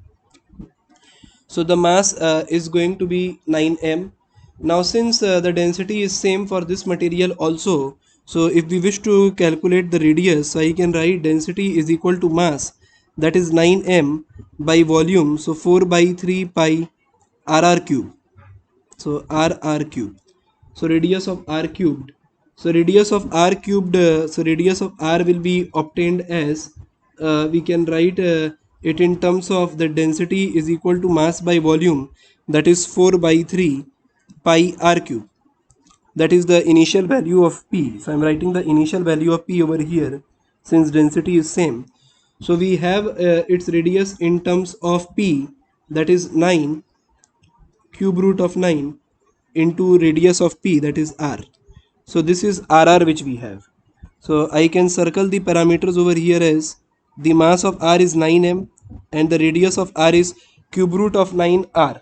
Speaker 1: So the mass is going to be 9m. Now since the density is same for this material also, so if we wish to calculate the radius, so I can write density is equal to mass, that is 9m, by volume, so 4 by 3 pi rr cube. So rr cube. So radius of r cubed. So radius of r cubed. So radius of r will be obtained as we can write it in terms of the density is equal to mass by volume, that is 4 by 3 pi r cube. That is the initial value of p. So I am writing the initial value of p over here since density is same. So we have its radius in terms of p, that is 9 cube root of 9 into radius of p, that is r. So this is rr which we have. So I can circle the parameters over here as the mass of r is 9m and the radius of r is cube root of 9r.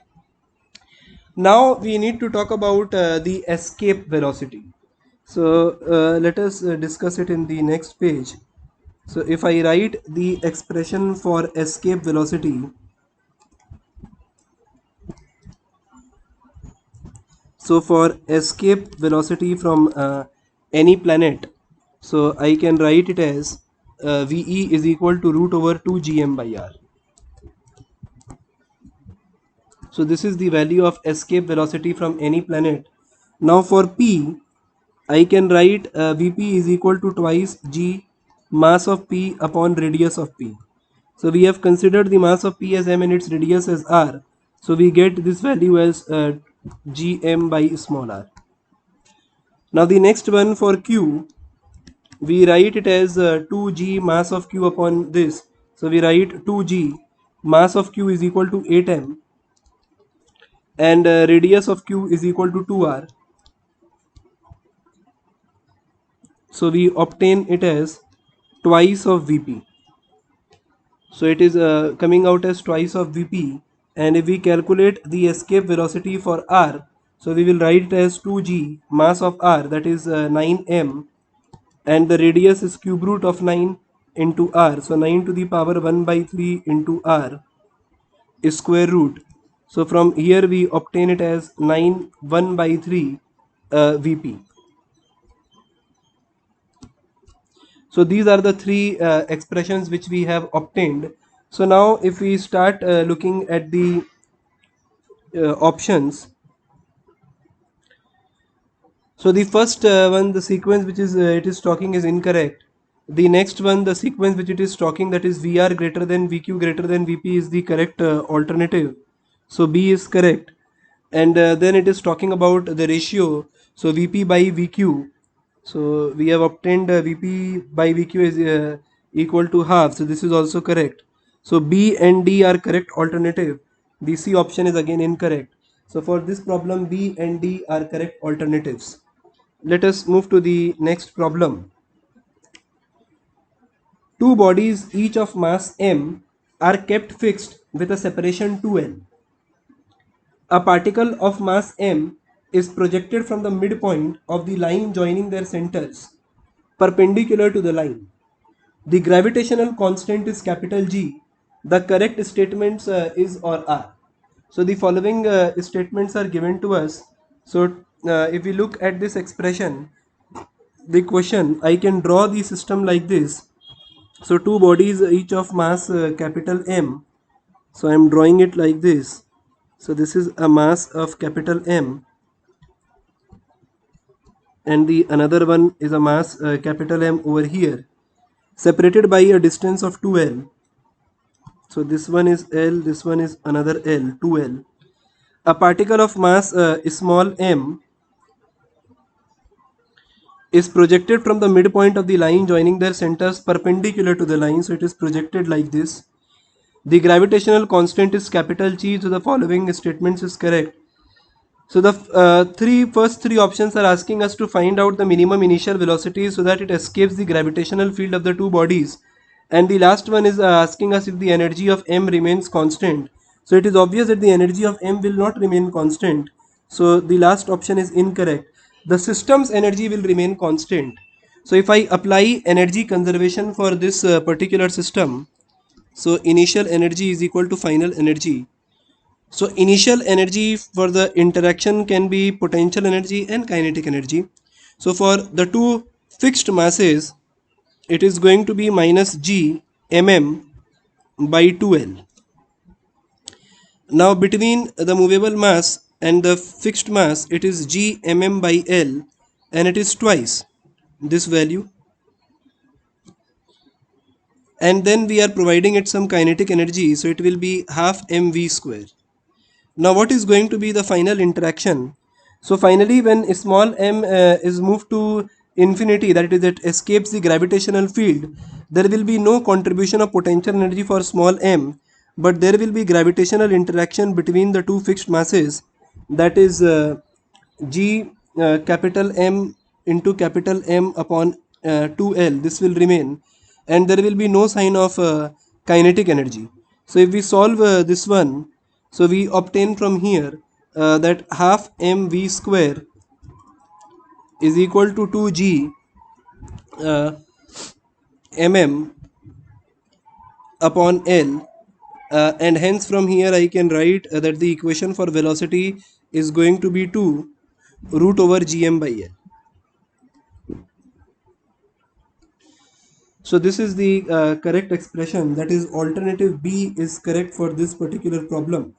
Speaker 1: Now we need to talk about the escape velocity. So let us discuss it in the next page. So if I write the expression for escape velocity, so for escape velocity from any planet, so I can write it as VE is equal to root over 2 gm by r. So this is the value of escape velocity from any planet. Now for P, I can write Vp is equal to twice g mass of P upon radius of P. So we have considered the mass of P as m and its radius as r. So we get this value as gm by small r. Now the next one for Q, we write it as 2g mass of Q upon this. So we write 2g mass of Q is equal to 8m and radius of Q is equal to 2r. So we obtain it as twice of Vp. So it is coming out as twice of Vp, and if we calculate the escape velocity for r, so we will write it as 2g mass of r, that is 9m, and the radius is cube root of 9 into r. So 9 to the power 1 by 3 into r is square root. So from here we obtain it as 9 1 by 3 Vp. So these are the three expressions which we have obtained. So now if we start looking at the options, so the first one, the sequence which is it is talking is incorrect. The next one, the sequence which it is talking, that is Vr greater than Vq greater than Vp, is the correct alternative. So B is correct. And then it is talking about the ratio. So Vp by Vq. So we have obtained Vp by Vq is equal to half. So this is also correct. So B and D are correct alternative. The C option is again incorrect. So for this problem, B and D are correct alternatives. Let us move to the next problem. Two bodies each of mass m are kept fixed with a separation 2l. A particle of mass m is projected from the midpoint of the line joining their centers perpendicular to the line. The gravitational constant is capital G. The correct statements is or are. So the following statements are given to us. So if we look at this expression, the question, I can draw the system like this. So two bodies each of mass capital M. So I am drawing it like this. So this is a mass of capital M, and the another one is a mass capital M over here, separated by a distance of 2l. So this one is L, this one is another L, 2l. A particle of mass small m is projected from the midpoint of the line joining their centers perpendicular to the line. So it is projected like this. The gravitational constant is capital G. So the following statements is correct. So the first three options are asking us to find out the minimum initial velocity so that it escapes the gravitational field of the two bodies, and the last one is asking us if the energy of m remains constant. So it is obvious that the energy of m will not remain constant. So the last option is incorrect. The system's energy will remain constant. So if I apply energy conservation for this particular system, so initial energy is equal to final energy. So initial energy for the interaction can be potential energy and kinetic energy. So for the two fixed masses, it is going to be minus g mm by 2l. Now between the movable mass and the fixed mass, it is g mm by l, and it is twice this value. And then we are providing it some kinetic energy, so it will be half mv square. Now what is going to be the final interaction? So finally when small m is moved to infinity, that is it escapes the gravitational field, there will be no contribution of potential energy for small m, but there will be gravitational interaction between the two fixed masses, that is g capital M into capital M upon 2l. This will remain, and there will be no sign of kinetic energy. So if we solve this one, so we obtain from here that half mv square is equal to 2g uh, mm upon l, and hence from here I can write that the equation for velocity is going to be 2 root over gm by l. So this is the correct expression, that is alternative B is correct for this particular problem.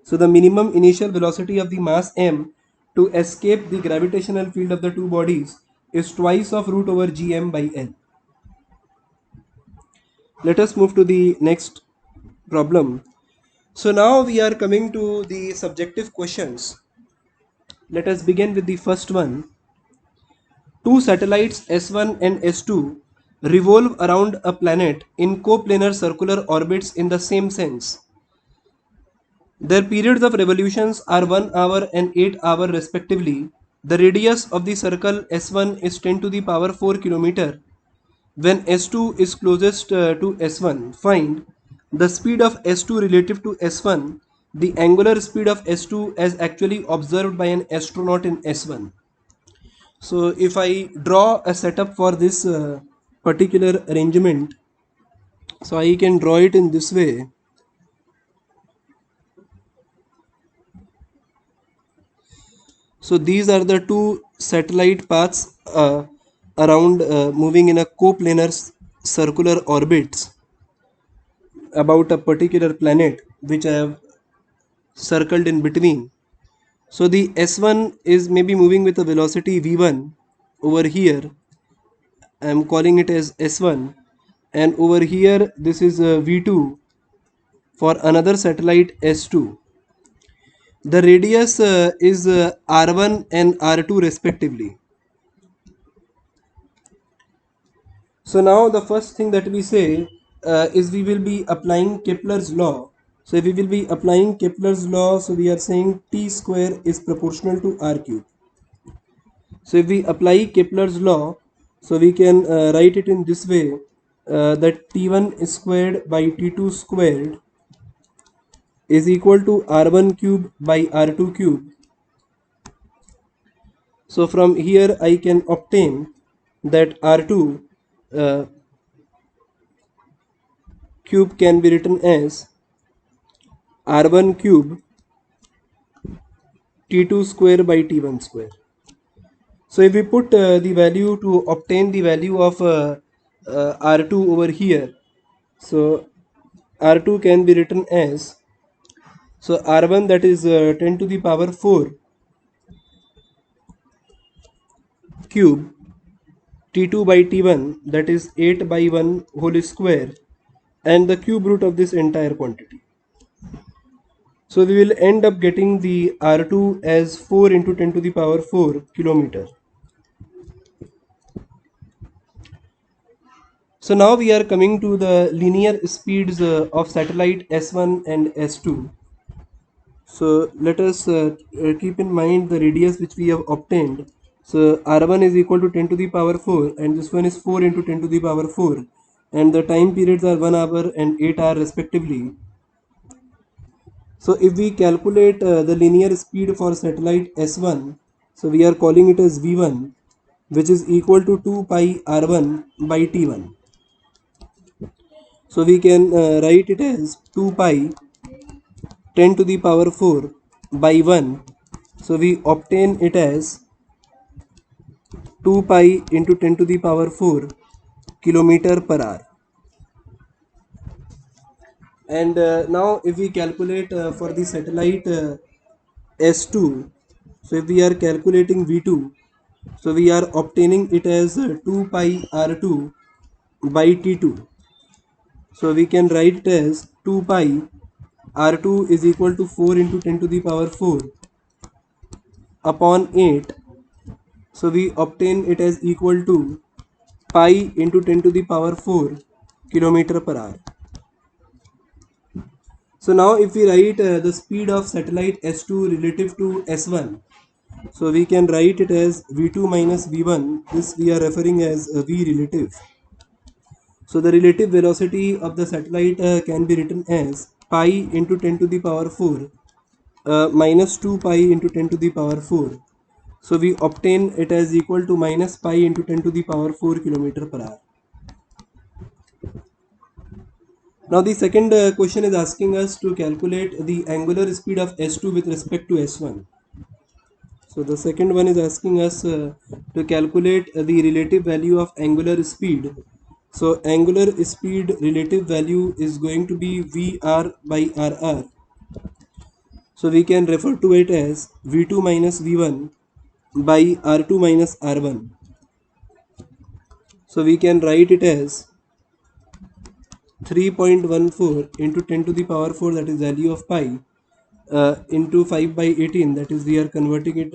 Speaker 1: So the minimum initial velocity of the mass m to escape the gravitational field of the two bodies is twice of root over gm by l. Let us move to the next problem. So now we are coming to the subjective questions. Let us begin with the first one. Two satellites S1 and S2 revolve around a planet in coplanar circular orbits in the same sense. Their periods of revolutions are 1 hour and 8 hours respectively. The radius of the circle S1 is 10 to the power 4 km. When S2 is closest to S1, find the speed of S2 relative to S1, the angular speed of S2 as actually observed by an astronaut in S1. So if I draw a setup for this particular arrangement, so I can draw it in this way. So these are the two satellite paths around moving in a coplanar circular orbits about a particular planet which I have circled in between. So the S1 is maybe moving with a velocity v1 over here. I am calling it as S1, and over here this is v2 for another satellite S2. The radius is r1 and r2 respectively. So now the first thing that we say is we will be applying Kepler's law. So if we will be applying Kepler's law, so we are saying t square is proportional to r cube. So if we apply Kepler's law, so we can write it in this way, that t1 squared by t2 squared is equal to r1 cube by r2 cube. So from here I can obtain that r2 uh, cube can be written as r1 cube t2 square by t1 square. So if we put the value to obtain the value of r2 over here, so r2 can be written as, so r1 that is 10 to the power 4 cube, t2 by t1 that is 8 by 1 whole square, and the cube root of this entire quantity. So we will end up getting the r2 as 4 into 10 to the power 4 kilometer. So now we are coming to the linear speeds of satellite S1 and S2. So let us keep in mind the radius which we have obtained. So r1 is equal to 10 to the power 4 and this one is 4 into 10 to the power 4 and the time periods are 1 hour and 8 hour respectively. So if we calculate the linear speed for satellite S1, so we are calling it as V1, which is equal to 2 pi R1 by T1. So we can write it as 2 pi 10 to the power 4 by 1. So we obtain it as 2 pi into 10 to the power 4 kilometer per hour. And now if we calculate for the satellite S2, so if we are calculating V2, so we are obtaining it as 2 pi R2 by T2. So we can write it as 2 pi R2 is equal to 4 into 10 to the power 4 upon 8. So we obtain it as equal to pi into 10 to the power 4 kilometer per hour. So now if we write the speed of satellite S2 relative to S1, so we can write it as V2 minus V1. This we are referring as V relative. So the relative velocity of the satellite can be written as pi into 10 to the power 4 minus 2 pi into 10 to the power 4. So we obtain it as equal to minus pi into 10 to the power 4 kilometer per hour. Now the second question is asking us to calculate the angular speed of S2 with respect to S1. So the second one is asking us to calculate the relative value of angular speed. So angular speed relative value is going to be Vr by Rr. So we can refer to it as V2 minus V1 by R2 minus R1. So we can write it as 3.14 into 10 to the power 4, that is value of pi, into 5 by 18, that is we are converting it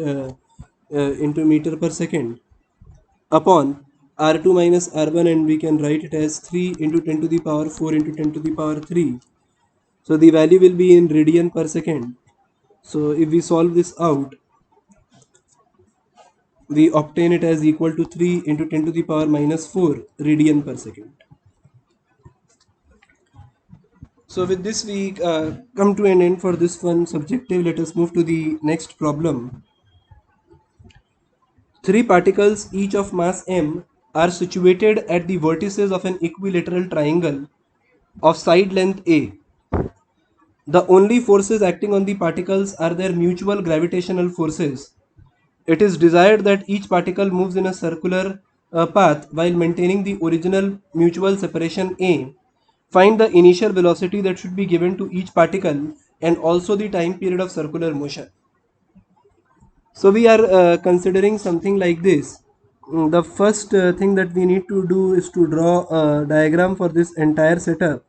Speaker 1: into meter per second, upon R2 minus R1, and we can write it as 3 into 10 to the power 4 into 10 to the power 3. So the value will be in radian per second. So if we solve this out, we obtain it as equal to 3 into 10 to the power minus 4 radian per second. So with this we come to an end for this one subjective. Let us move to the next problem. Three particles each of mass m are situated at the vertices of an equilateral triangle of side length a. The only forces acting on the particles are their mutual gravitational forces. It is desired that each particle moves in a circular path while maintaining the original mutual separation a. Find the initial velocity that should be given to each particle and also the time period of circular motion. So we are considering something like this. The first thing that we need to do is to draw a diagram for this entire setup.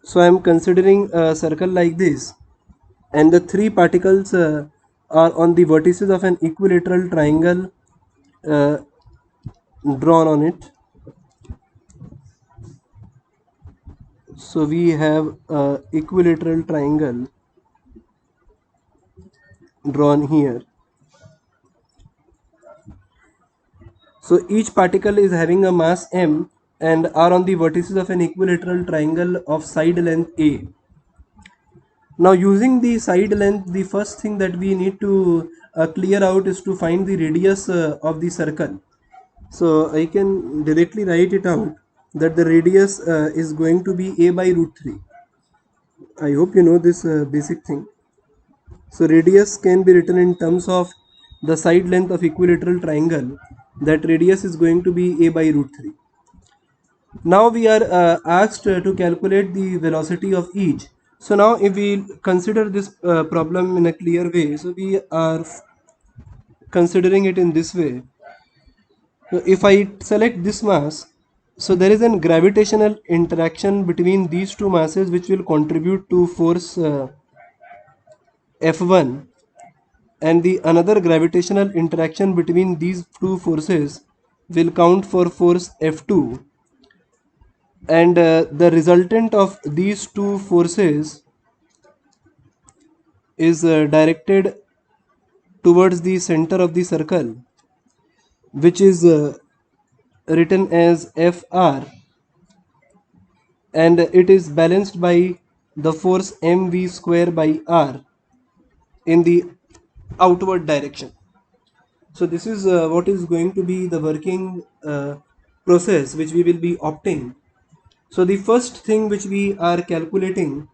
Speaker 1: So I am considering a circle like this, and the three particles are on the vertices of an equilateral triangle uh, drawn on it. So we have a equilateral triangle drawn here. So each particle is having a mass m and are on the vertices of an equilateral triangle of side length a. Now using the side length, the first thing that we need to clear out is to find the radius of the circle. So I can directly write it out that the radius is going to be a by root 3. I hope you know this basic thing. So radius can be written in terms of the side length of equilateral triangle. That radius is going to be a by root 3. Now we are asked to calculate the velocity of each. So now if we consider this problem in a clear way, so we are considering it in this way. So if I select this mass, so there is a gravitational interaction between these two masses which will contribute to force F1, and the another gravitational interaction between these two forces will count for force F2, and the resultant of these two forces is directed towards the center of the circle, which is written as Fr, and it is balanced by the force mv square by r in the outward direction. So this is what is going to be the working process which we will be opting. So the first thing which we are calculating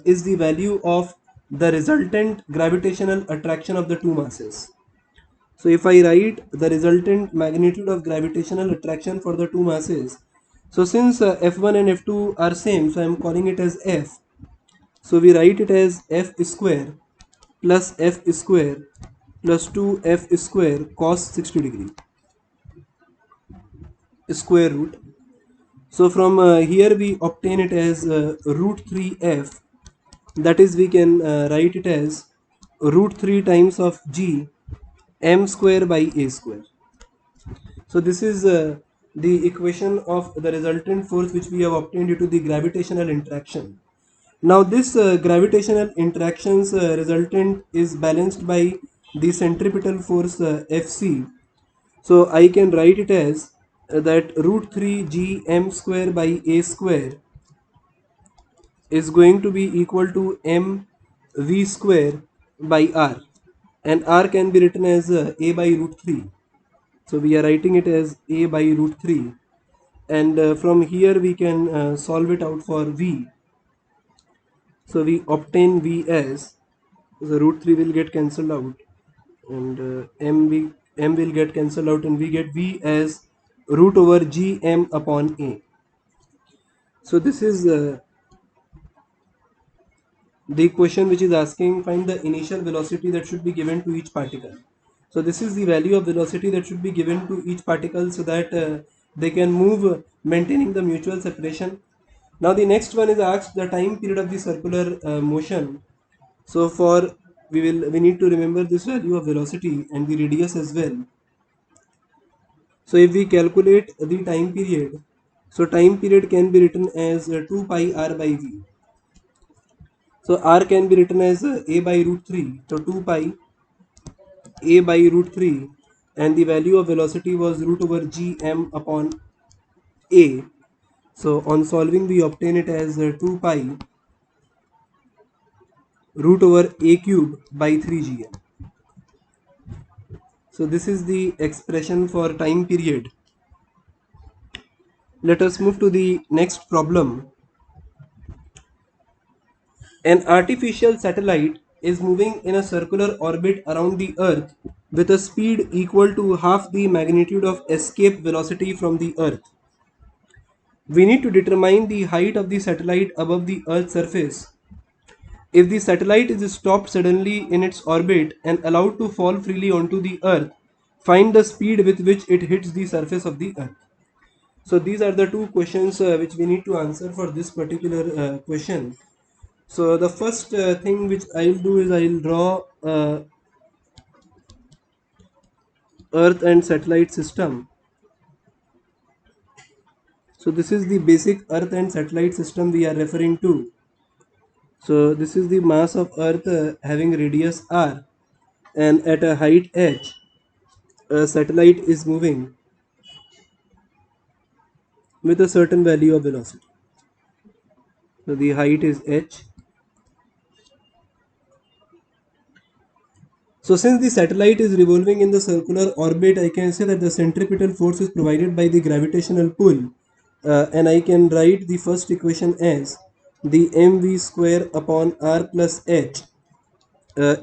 Speaker 1: is the value of the resultant gravitational attraction of the two masses. So if I write the resultant magnitude of gravitational attraction for the two masses, so since F1 and F2 are same, so I am calling it as F. So we write it as F square plus F square plus 2F square cos 60 degree square root. So from here we obtain it as root 3F, that is we can write it as root 3 times of G m square by a square. So this is the equation of the resultant force which we have obtained due to the gravitational interaction. Now this gravitational interactions resultant is balanced by the centripetal force Fc. So I can write it as that root 3 g m square by a square is going to be equal to m v square by r, and r can be written as a by root 3. So we are writing it as a by root 3, and from here we can solve it out for v. So we obtain v as, the root 3 will get cancelled out, and m will get cancelled out, and we get v as root over g m upon a. So this is the question which is asking find the initial velocity that should be given to each particle. So this is the value of velocity that should be given to each particle so that they can move maintaining the mutual separation. Now the next one is asked the time period of the circular motion. So for we need to remember this value of velocity and the radius as well. So if we calculate the time period, so time period can be written as 2 pi r by v. So r can be written as a by root 3. So 2 pi a by root 3, and the value of velocity was root over g m upon a. So on solving we obtain it as 2 pi root over a cube by 3 gm. So this is the expression for time period. Let us move to the next problem. An artificial satellite is moving in a circular orbit around the Earth with a speed equal to half the magnitude of escape velocity from the Earth. We need to determine the height of the satellite above the Earth's surface. If the satellite is stopped suddenly in its orbit and allowed to fall freely onto the Earth, find the speed with which it hits the surface of the Earth. So these are the two questions which we need to answer for this particular question. So the first thing which I'll do is I'll draw Earth and satellite system. So this is the basic Earth and satellite system we are referring to. So this is the mass of Earth having radius r, and at a height h, a satellite is moving with a certain value of velocity. So the height is h. So since the satellite is revolving in the circular orbit, I can say that the centripetal force is provided by the gravitational pull, and I can write the first equation as the mv square upon r plus h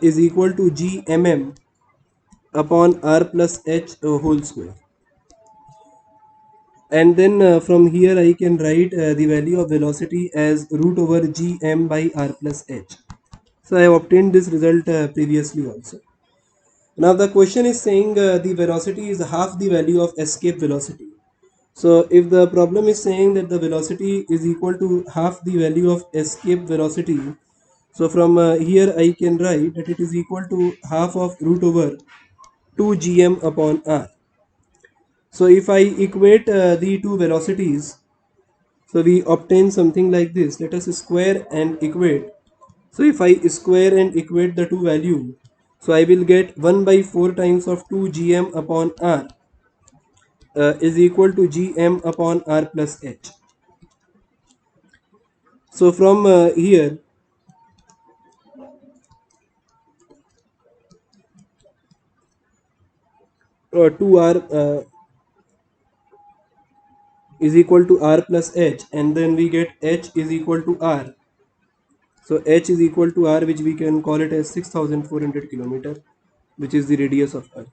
Speaker 1: is equal to g mm upon r plus h whole square. And then from here I can write the value of velocity as root over g m by r plus h. So I have obtained this result previously also. Now the question is saying the velocity is half the value of escape velocity. So if the problem is saying that the velocity is equal to half the value of escape velocity, so from here I can write that it is equal to half of root over 2 gm upon r. So if I equate the two velocities, so we obtain something like this. Let us square and equate. So if I square and equate the two value, so I will get 1 by 4 times of 2 gm upon r is equal to gm upon r plus h. So from here 2r is equal to r plus h, and then we get h is equal to r. So h is equal to r, which we can call it as 6400 kilometer, which is the radius of earth.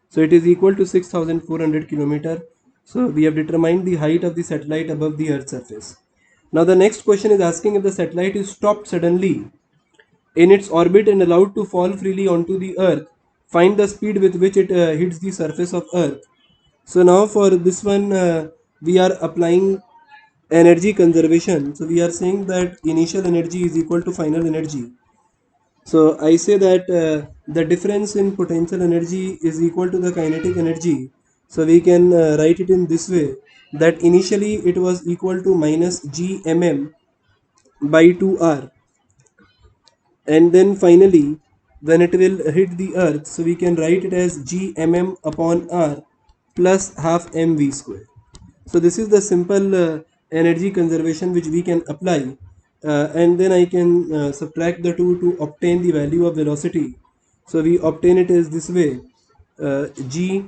Speaker 1: So it is equal to 6400 kilometer. So we have determined the height of the satellite above the earth's surface. Now the next question is asking, if the satellite is stopped suddenly in its orbit and allowed to fall freely onto the earth, find the speed with which it hits the surface of earth. So now for this one we are applying energy conservation. So we are saying that initial energy is equal to final energy. So I say that the difference in potential energy is equal to the kinetic energy. So we can write it in this way, that initially it was equal to minus g mm by 2r, and then finally when it will hit the earth, so we can write it as g mm upon r plus half mv square. So this is the simple energy conservation which we can apply, and then I can subtract the two to obtain the value of velocity. So we obtain it as this way, g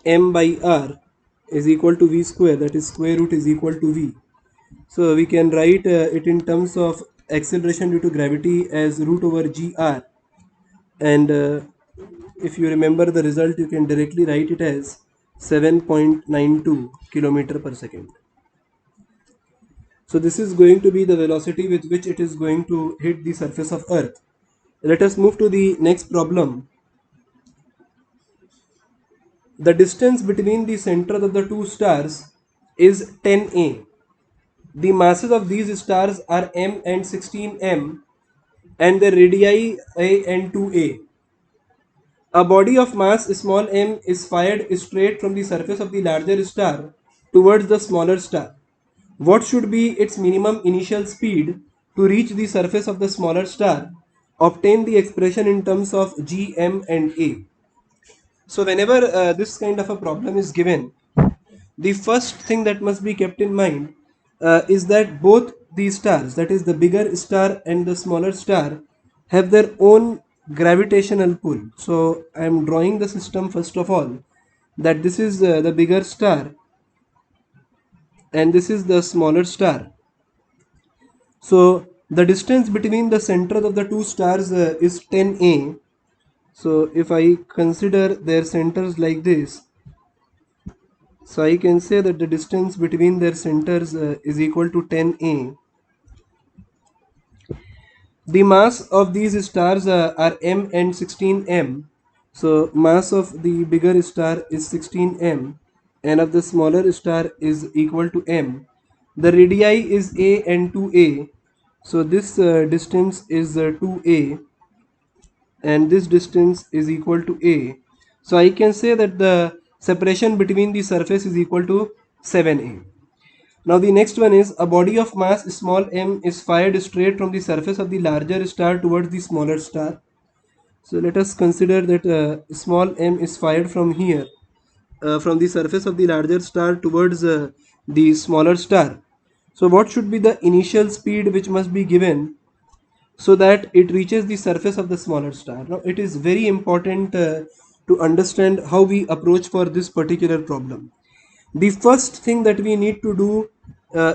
Speaker 1: m by r is equal to v square, that is square root is equal to v. So we can write it in terms of acceleration due to gravity as root over gr, and if you remember the result, you can directly write it as 7.92 kilometer per second. So this is going to be the velocity with which it is going to hit the surface of earth. Let us move to the next problem. The distance between the centers of the two stars is 10a. The masses of these stars are m and 16m, and their radii a and 2a. A body of mass small m is fired straight from the surface of the larger star towards the smaller star. What should be its minimum initial speed to reach the surface of the smaller star? Obtain the expression in terms of g, m and a. So whenever this kind of a problem is given, the first thing that must be kept in mind is that both the stars, that is the bigger star and the smaller star, have their own gravitational pull. So I am drawing the system first of all, that this is the bigger star and this is the smaller star. So the distance between the centers of the two stars is 10a. So if I consider their centers like this, so I can say that the distance between their centers is equal to 10a. The mass of these stars are m and 16m. So mass of the bigger star is 16m and of the smaller star is equal to m. The radii is a and 2a. So this distance is 2a, and this distance is equal to a. So I can say that the separation between the surface is equal to 7a. Now the next one is, a body of mass small m is fired straight from the surface of the larger star towards the smaller star. So let us consider that small m is fired from here, from the surface of the larger star towards the smaller star. So what should be the initial speed which must be given so that it reaches the surface of the smaller star? Now it is very important to understand how we approach for this particular problem. The first thing that we need to do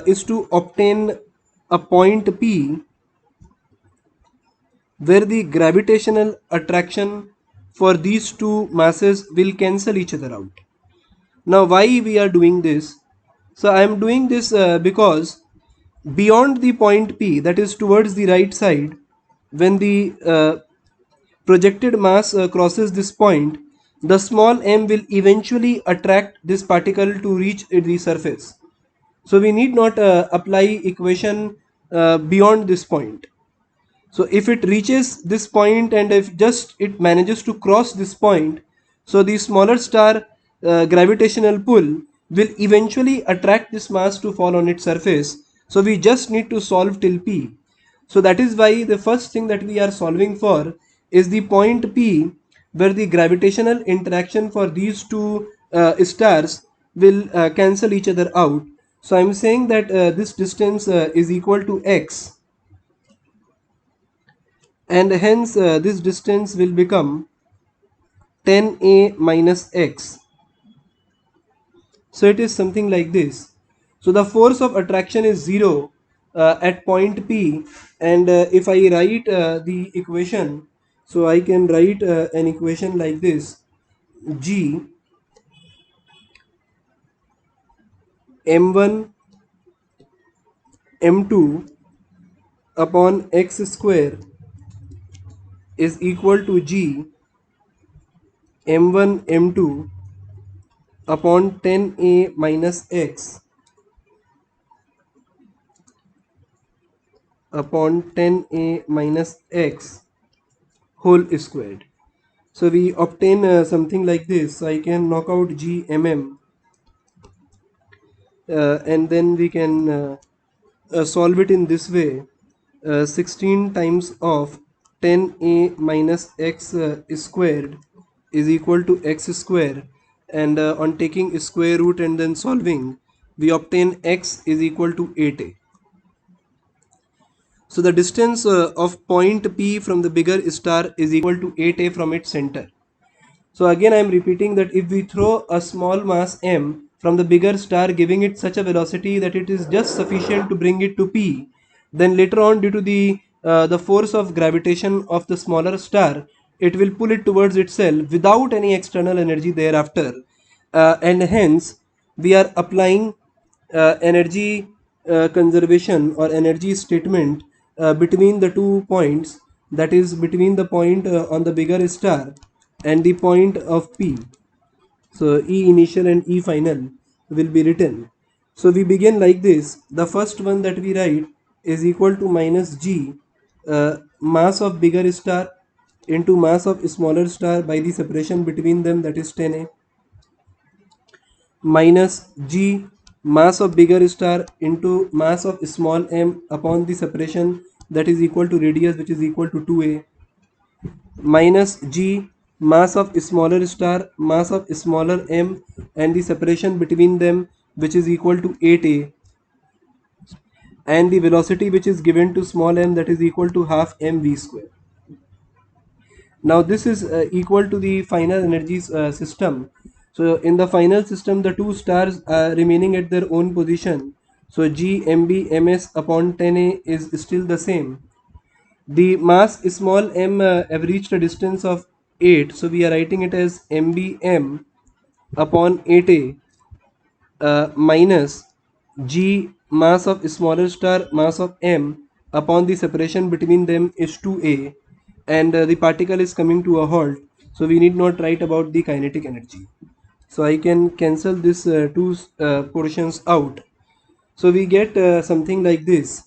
Speaker 1: is to obtain a point P where the gravitational attraction for these two masses will cancel each other out. Now why we are doing this? So I am doing this because beyond the point P, that is towards the right side, when the projected mass crosses this point, the small m will eventually attract this particle to reach the surface. So we need not apply equation beyond this point. So if it reaches this point and if just it manages to cross this point, so the smaller star gravitational pull will eventually attract this mass to fall on its surface. So we just need to solve till P. So that is why the first thing that we are solving for is the point P, where the gravitational interaction for these two stars will cancel each other out. So I'm saying that this distance is equal to x, and hence this distance will become 10a minus x. So it is something like this. So the force of attraction is 0 at point P, and if I write the equation, so I can write an equation like this: G m1 m2 upon x square is equal to G m1 m2 upon 10a minus x upon 10a minus x whole squared. So we obtain something like this. So I can knock out G mm, and then we can solve it in this way. 16 times of 10a minus x squared is equal to x square, and on taking square root and then solving, we obtain x is equal to 8a. So the distance of point P from the bigger star is equal to 8a from its center. So again I am repeating that if we throw a small mass m from the bigger star, giving it such a velocity that it is just sufficient to bring it to P, then later on, due to the force of gravitation of the smaller star, it will pull it towards itself without any external energy thereafter, and hence we are applying energy conservation or energy statement between the 2 points, that is between the point on the bigger star and the point of P. So E initial and E final will be written. So we begin like this. The first one that we write is equal to minus G mass of bigger star into mass of smaller star by the separation between them, that is 10a, minus G mass of bigger star into mass of small m upon the separation, that is equal to radius, which is equal to 2a, minus G mass of smaller star mass of smaller m and the separation between them, which is equal to 8a, and the velocity which is given to small m, that is equal to half mv square. Now this is equal to the final energy system. So in the final system, the two stars are remaining at their own position. So G mb ms upon 10a is still the same. The mass small m have reached a distance of 8, so we are writing it as mbm upon 8a minus G mass of smaller star mass of m upon the separation between them is 2a, and the particle is coming to a halt, so we need not write about the kinetic energy. So I can cancel this two portions out. So we get something like this.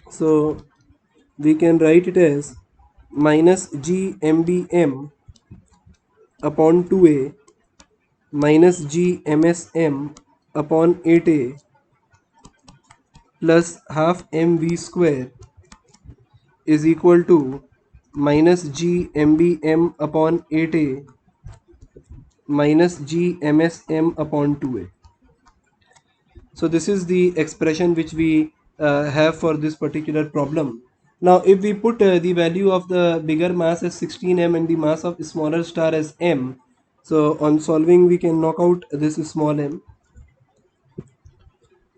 Speaker 1: So we can write it as minus G mbm upon 2a minus G msm upon 8a plus half mv square is equal to minus G mbm upon 8a minus G msm upon 2a. So this is the expression which we have for this particular problem. Now if we put the value of the bigger mass as 16m and the mass of smaller star as m, so on solving we can knock out this small m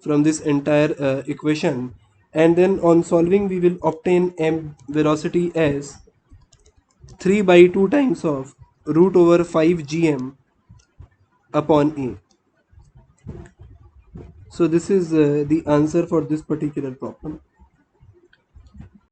Speaker 1: from this entire equation, and then on solving we will obtain m velocity as 3 by 2 times of root over 5 gm upon a. So this is the answer for this particular problem.